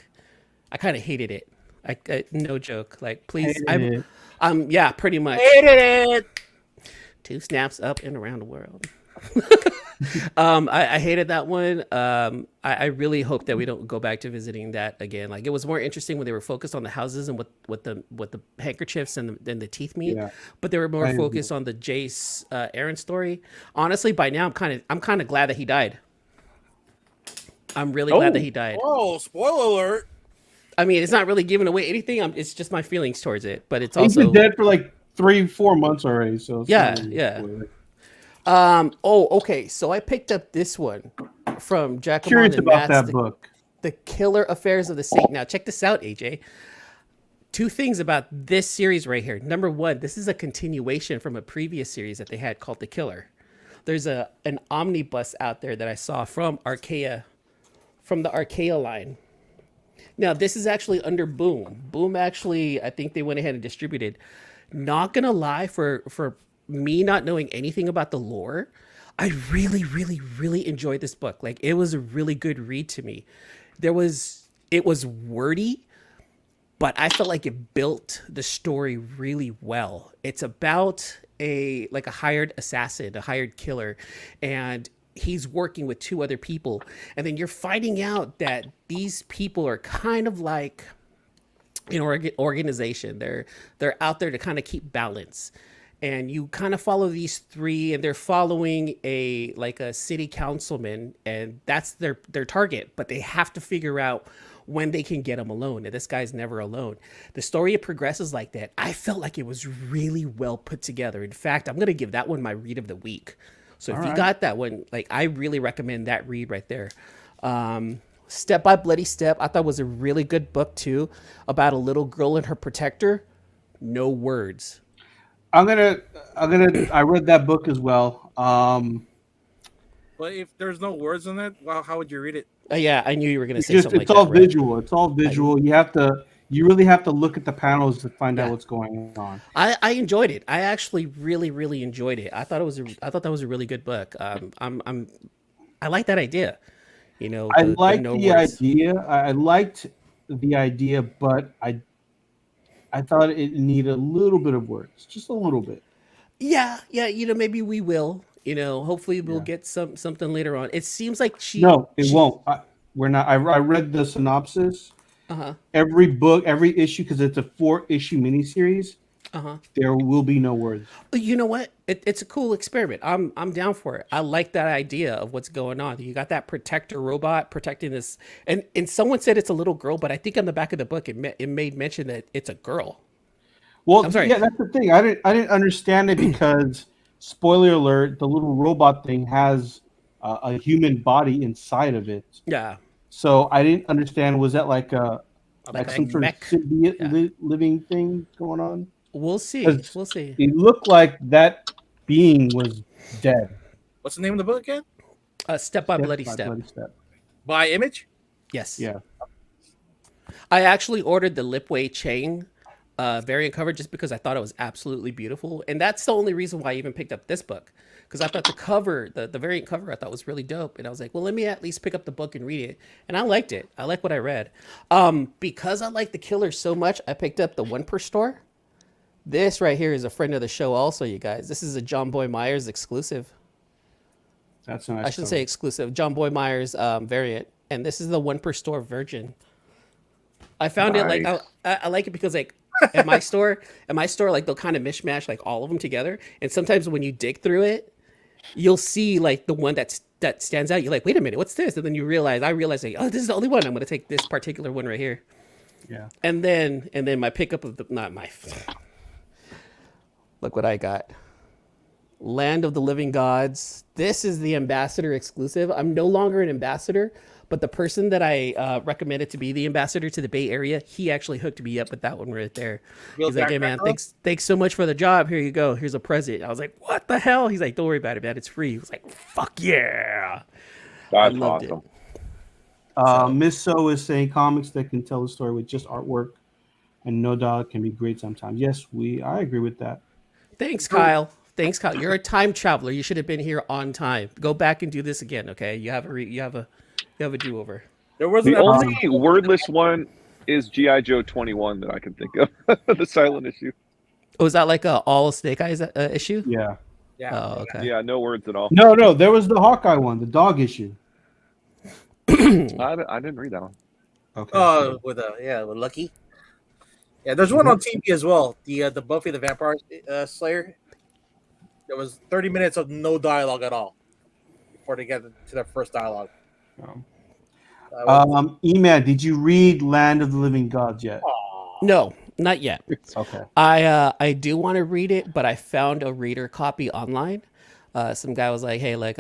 I kind of hated it. I no joke. Like, please, yeah, pretty much. Hated it. 2 snaps up and around the world. I hated that one. I really hope that we don't go back to visiting that again. Like, it was more interesting when they were focused on the houses and what the handkerchiefs and the teeth mean. Yeah. But they were more focused on the Jace Aaron story. Honestly, by now I'm kind of glad that he died. I'm really glad that he died. Oh, spoiler alert! I mean, it's not really giving away anything. It's just my feelings towards it. But it's He's also been dead for like 3-4 months already. So it's yeah. Okay. So I picked up this one from Giacomo. Curious about that book. The Killer Affairs of the Saint. Now, check this out, AJ. 2 things about this series right here. Number 1, this is a continuation from a previous series that they had called The Killer. There's an omnibus out there that I saw from Archaea, from the Archaea line. Now, this is actually under Boom. Boom actually, I think they went ahead and distributed. Not gonna lie, for me not knowing anything about the lore, I really, really, really enjoyed this book. Like, it was a really good read to me. It was wordy, but I felt like it built the story really well. It's about a hired assassin, a hired killer, and he's working with 2 other people. And then you're finding out that these people are kind of like an organization. They're out there to kind of keep balance. And you kind of follow these 3, and they're following a city councilman, and that's their target. But they have to figure out when they can get him alone, and this guy's never alone. The story progresses like that. I felt like it was really well put together. In fact, I'm gonna give that one my read of the week. So if you got that one, like, I really recommend that read right there. Step by Bloody Step, I thought was a really good book too, about a little girl and her protector. No words. I read that book as well. But if there's no words in it, well, how would you read it? Yeah, I knew you were going to say something like that. It's all visual. It's all visual. You really have to look at the panels to find out what's going on. I enjoyed it. I actually really, really enjoyed it. I thought that was a really good book. I like that idea. I liked the idea. I liked the idea, but I thought it needed a little bit of words, just a little bit. Yeah. Maybe we will. Hopefully we'll get something later on. It seems like No, it won't. We're not. I read the synopsis. Every book, every issue, because it's a 4-issue miniseries. There will be no words. You know what? It's a cool experiment. I'm down for it. I like that idea of what's going on. You got that protector robot protecting this, and someone said it's a little girl, but I think on the back of the book it made mention that it's a girl. Well, I'm sorry. Yeah, that's the thing. I didn't understand it because spoiler alert, the little robot thing has a human body inside of it. Yeah. So I didn't understand. Was that like Like some a sort of mech. symbiote Yeah. living thing going on? We'll see. 'Cause We'll see. it looked like that being was dead. What's the name of the book again? Step by Bloody by Step. Bloody Step. By Image. Yes. Yeah. I actually ordered the Lipway chain variant cover just because I thought it was absolutely beautiful, and that's the only reason why I even picked up this book, because I thought the cover, the variant cover, I thought was really dope, and I was like, well, let me at least pick up the book and read it, and I liked it. I like what I read. Because I like the killer so much, I picked up the one per store. This right here is a friend of the show, also, you guys. This is a John Boy Myers exclusive. That's a nice. I shouldn't say exclusive. John Boy Myers variant, and this is the one per store Virgin. I found it like I like it because like at my store like they'll kind of mishmash like all of them together, and sometimes when you dig through it, you'll see like the one that stands out. You're like, wait a minute, what's this? And then I realize like, oh, this is the only one. I'm gonna take this particular one right here. Yeah. And then my pickup of look what I got. Land of the Living Gods. This is the ambassador exclusive. I'm no longer an ambassador, but the person that I recommended to be the ambassador to the Bay Area, he actually hooked me up with that one right there. He's like, hey man, thanks so much for the job. Here you go. Here's a present. I was like, what the hell? He's like, don't worry about it, man. It's free. He was like, fuck yeah. That's awesome. Miss So is saying comics that can tell the story with just artwork and no doubt can be great sometimes. Yes, I agree with that. Thanks, Kyle. You're a time traveler. You should have been here on time. Go back and do this again, okay? You have a do-over. There was the only wordless one is G.I. Joe 21 that I can think of. The silent issue. Oh, is that like a all Snake Eyes issue? Yeah. Yeah. Oh, okay. Yeah, no words at all. No, there was the Hawkeye one, the dog issue. I didn't read that one. Okay. With Lucky. Yeah, there's one on TV as well. The Buffy the Vampire Slayer. There was 30 minutes of no dialogue at all before they get to their first dialogue. E-Man, did you read Land of the Living Gods yet? No, not yet. Okay. I do want to read it, but I found a reader copy online. Some guy was like, hey, like,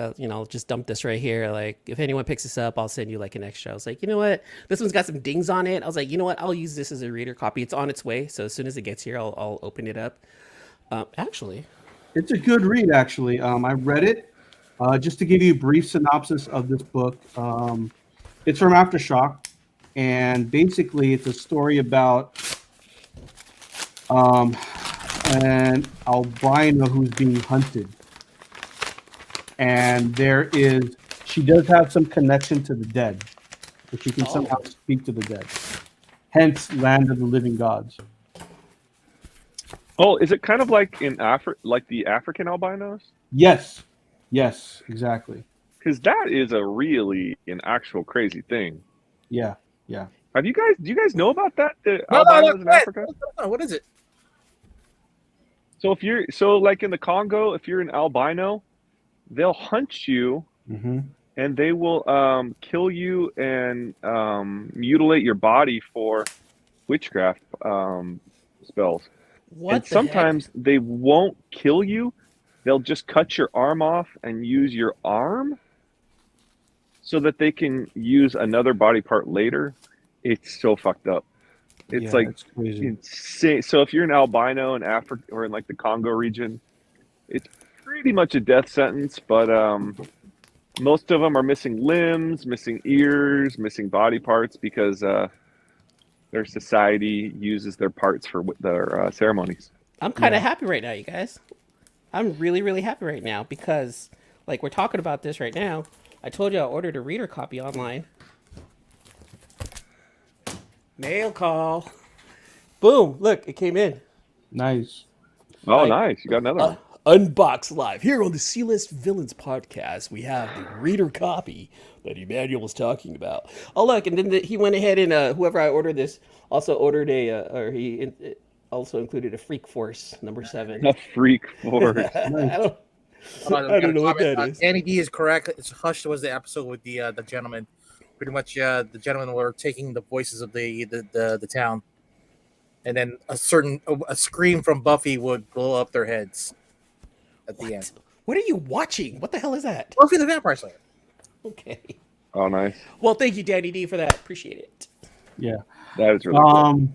just dump this right here. Like, if anyone picks this up, I'll send you like an extra. I was like, you know what? This one's got some dings on it. I was like, you know what? I'll use this as a reader copy. It's on its way. So as soon as it gets here, I'll open it up. Actually, it's a good read, actually. I read it. Just to give you a brief synopsis of this book, it's from Aftershock, and basically it's a story about an albino who's being hunted. And she does have some connection to the dead, but she can somehow speak to the dead. Hence, Land of the Living Gods. Oh, is it kind of like in like the African albinos? Yes, exactly. Because that is an actual crazy thing. Yeah. Do you guys know about that? The albinos in Africa? What is it? So like in the Congo, if you're an albino, they'll hunt you, and they will kill you and mutilate your body for witchcraft spells. And sometimes they won't kill you. They'll just cut your arm off and use your arm so that they can use another body part later. It's so fucked up. It's it's crazy. Insane. So if you're an albino in Africa or in like the Congo region, it's pretty much a death sentence, but most of them are missing limbs, missing ears, missing body parts because their society uses their parts for their ceremonies. I'm kind of happy right now, you guys. I'm really, really happy right now because, like, we're talking about this right now. I told you I ordered a reader copy online. Mail call. Boom! Look, it came in. Nice. Oh, nice! You got another one. Unbox Live here on the C-List Villains podcast. We have the reader copy that Emmanuel was talking about. Oh, look, and then he went ahead and whoever I ordered this also ordered he also included a Freak Force number 7. A Freak Force. I don't know what that is. Annie D is correct. It's Hush was the episode with the gentleman. Pretty much, the gentlemen were taking the voices of the town, and then a scream from Buffy would blow up their heads. at the end. What are you watching? What the hell is that? Buffy the Vampire Slayer. Okay. Oh, nice. Well, thank you, Danny D, for that. Appreciate it. Yeah. That is really cool.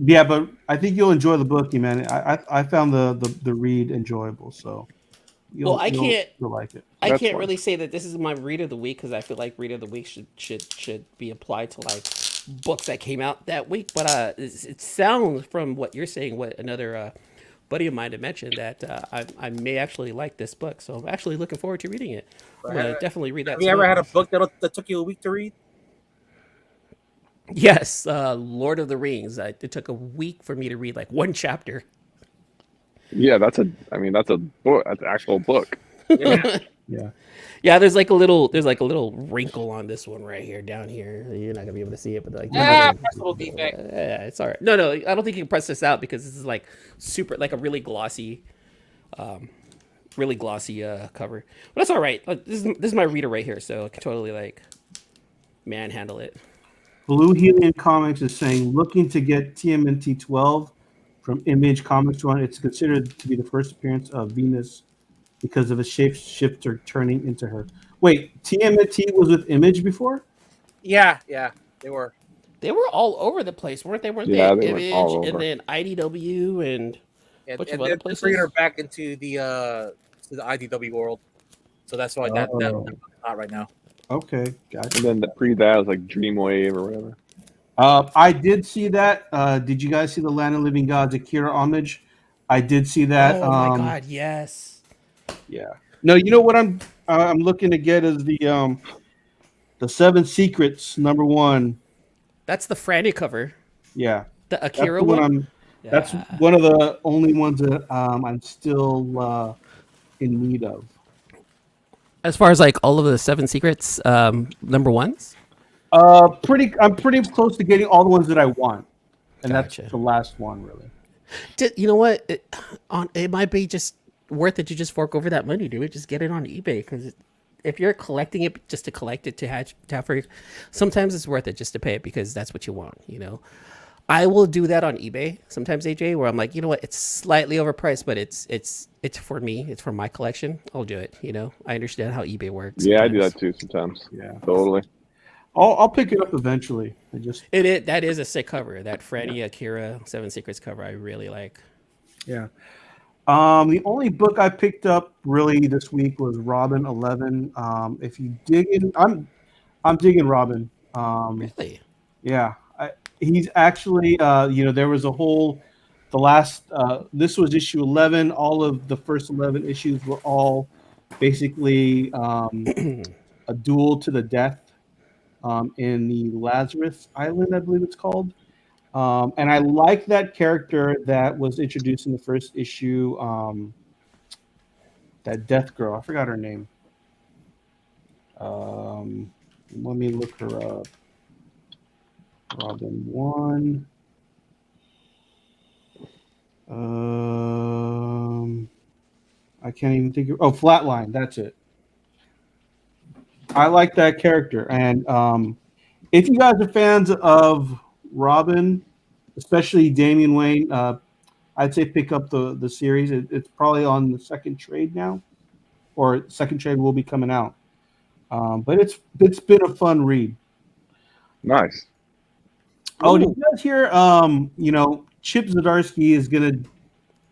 Yeah, but I think you'll enjoy the book, man. I found the read enjoyable, so you'll like it. I That's can't fun. really say that this is my read of the week because I feel like read of the week should be applied to like books that came out that week. But it sounds from what you're saying, what another buddy of mine had mentioned, that I may actually like this book. So I'm actually looking forward to reading it. I'm gonna definitely read that. Have you ever had a book that took you a week to read? Yes, Lord of the Rings. It took a week for me to read like one chapter. Yeah, that's a book. That's an actual book. Yeah. Yeah. Yeah, there's like a little wrinkle on this one right here, down here. You're not gonna be able to see it, but like Press a little defect. yeah, it's all right. No, I don't think you can press this out because this is like super, like a really glossy cover. But that's all right. This is my reader right here, so I can totally like manhandle it. Blue Helium Comics is saying, looking to get TMNT 12 from Image Comics Run. It's considered to be the first appearance of Venus because of a shapeshifter turning into her. Wait, TMNT was with Image before? Yeah, they were. They were all over the place, weren't they? Weren't Yeah, they? they were all Image, over. and then IDW and Yeah, bunch and of other they're places. bringing her back into the IDW world, so that's why that's not right now. Okay, gotcha. And then the pre that was like Dreamwave or whatever. I did see that. Did you guys see the Land of Living Gods Akira homage? I did see that. Oh my god, yes. Yeah. No, you know what I'm looking to get is the Seven Secrets #1. That's the Franny cover. Yeah. The Akira that's the one. That's one of the only ones that I'm still in need of. As far as like all of the Seven Secrets #1s. I'm pretty close to getting all the ones that I want, and Gotcha. that's the last one really. You know what? It might be just worth it to just fork over that money, dude. Just get it on eBay because if you're collecting it just to collect it to have for, sometimes it's worth it just to pay it because that's what you want. You know, I will do that on eBay sometimes, AJ, where I'm like, you know what, it's slightly overpriced, but it's for me, it's for my collection. I'll do it. You know, I understand how eBay works. Yeah, I do that too sometimes. Yeah, Totally. I'll pick it up eventually. That is a sick cover. That Franny Akira Seven Secrets cover I really like. Yeah. The only book I picked up really this week was Robin 11. If you dig in, I'm digging Robin. Really? Yeah. He's actually, there was this was issue 11. All of the first 11 issues were all basically a duel to the death in the Lazarus Island, I believe it's called. And I like that character that was introduced in the first issue, that death girl. I forgot her name. Let me look her up. Robin 1. I can't even think of. Oh, Flatline. That's it. I like that character, and if you guys are fans of Robin, especially Damian Wayne, I'd say pick up the series. It's probably on the second trade now, or second trade will be coming out. But it's been a fun read. Nice. Oh, did you guys hear? Chip Zdarsky is gonna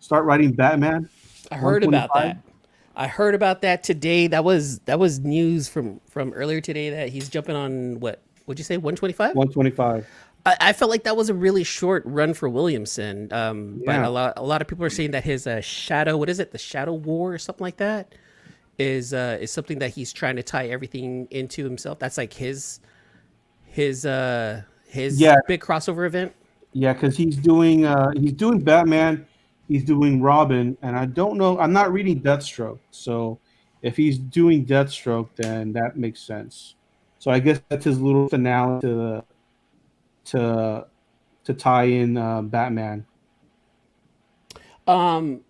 start writing Batman. I heard about that. I heard about that today. That was news from earlier today that he's jumping on what would you say 125? 125. I felt like that was a really short run for Williamson. But a lot of people are saying that his Shadow, what is it, the Shadow War or something like that, is something that he's trying to tie everything into himself. That's like his big crossover event. Yeah, because he's doing Batman, he's doing Robin, and I don't know. I'm not reading Deathstroke, so if he's doing Deathstroke, then that makes sense. So I guess that's his little finale to tie in Batman. And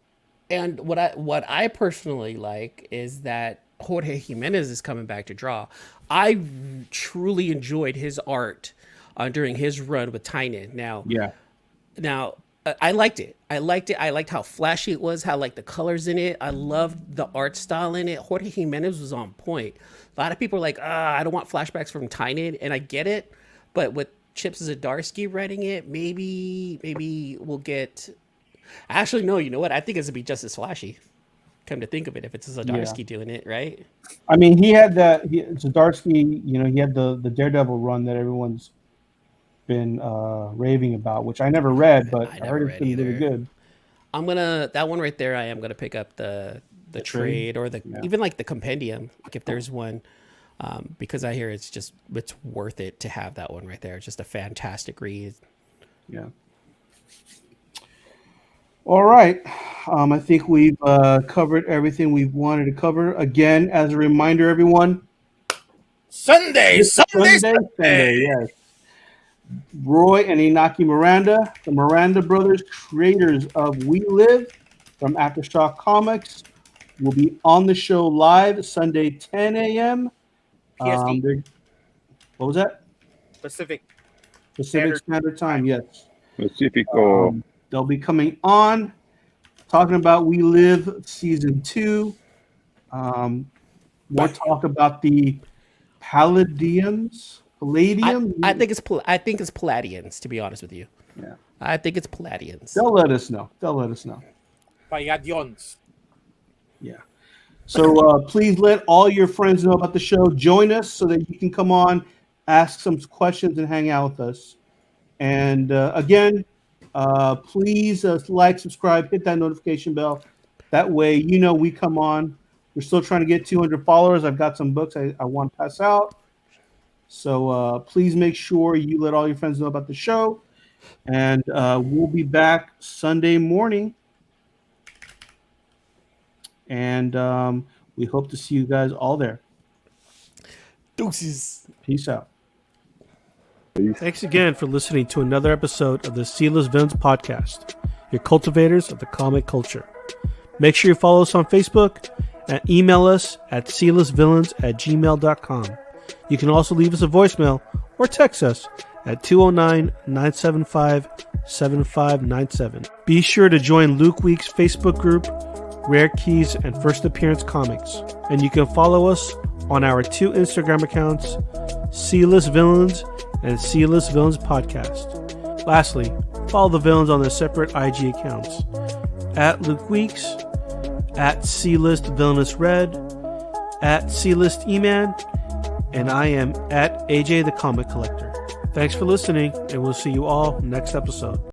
what I personally like is that Jorge Jimenez is coming back to draw. I truly enjoyed his art during his run with Tynion. Now I liked it. I liked it. I liked how flashy it was, how like the colors in it. I loved the art style in it. Jorge Jimenez was on point. A lot of people are like, I don't want flashbacks from Tynan, and I get it. But with Chip Zdarsky writing it, maybe we'll get. Actually, no. You know what? I think it's gonna be just as flashy. Come to think of it, if it's Zdarsky doing it, right? I mean, he had that Zdarsky. You know, he had the Daredevil run that everyone's been raving about, which I never read, but I heard it's been really good. I'm gonna that one right there. I am gonna pick up the trade or even like the compendium, like if there's one, because I hear it's worth it to have that one right there. It's just a fantastic read. Yeah. All right. I think we've covered everything we've wanted to cover. Again, as a reminder, everyone. Sunday. Yes. Roy and Inaki Miranda, the Miranda brothers, creators of We Live from Aftershock Comics, will be on the show live Sunday, 10 a.m. PST. What was that? Pacific Standard Time, yes. Pacifico. They'll be coming on, talking about We Live Season 2. More talk about the Palladiums. Palladium? I think it's Palladians, to be honest with you. Yeah. I think it's Palladians. They'll let us know. Palladions. Yeah. So please let all your friends know about the show. Join us so that you can come on, ask some questions, and hang out with us. And again, please like, subscribe, hit that notification bell. That way, we come on. We're still trying to get 200 followers. I've got some books I want to pass out. So please make sure you let all your friends know about the show. And we'll be back Sunday morning. And we hope to see you guys all there. Deuces. Peace out. Thanks again for listening to another episode of the Sealess Villains Podcast, your cultivators of the comic culture. Make sure you follow us on Facebook and email us at sealessvillains@gmail.com. You can also leave us a voicemail or text us at 209-975-7597. Be sure to join Luke Week's Facebook group, Rare Keys and First Appearance Comics. And you can follow us on our 2 Instagram accounts, Sealess Villains and Sealess Villains Podcast. Lastly, follow the villains on their separate IG accounts, at Luke Weeks, at C-List Villainous Red, at C-List E-Man, and I am at AJ the Comic Collector. Thanks for listening, and we'll see you all next episode.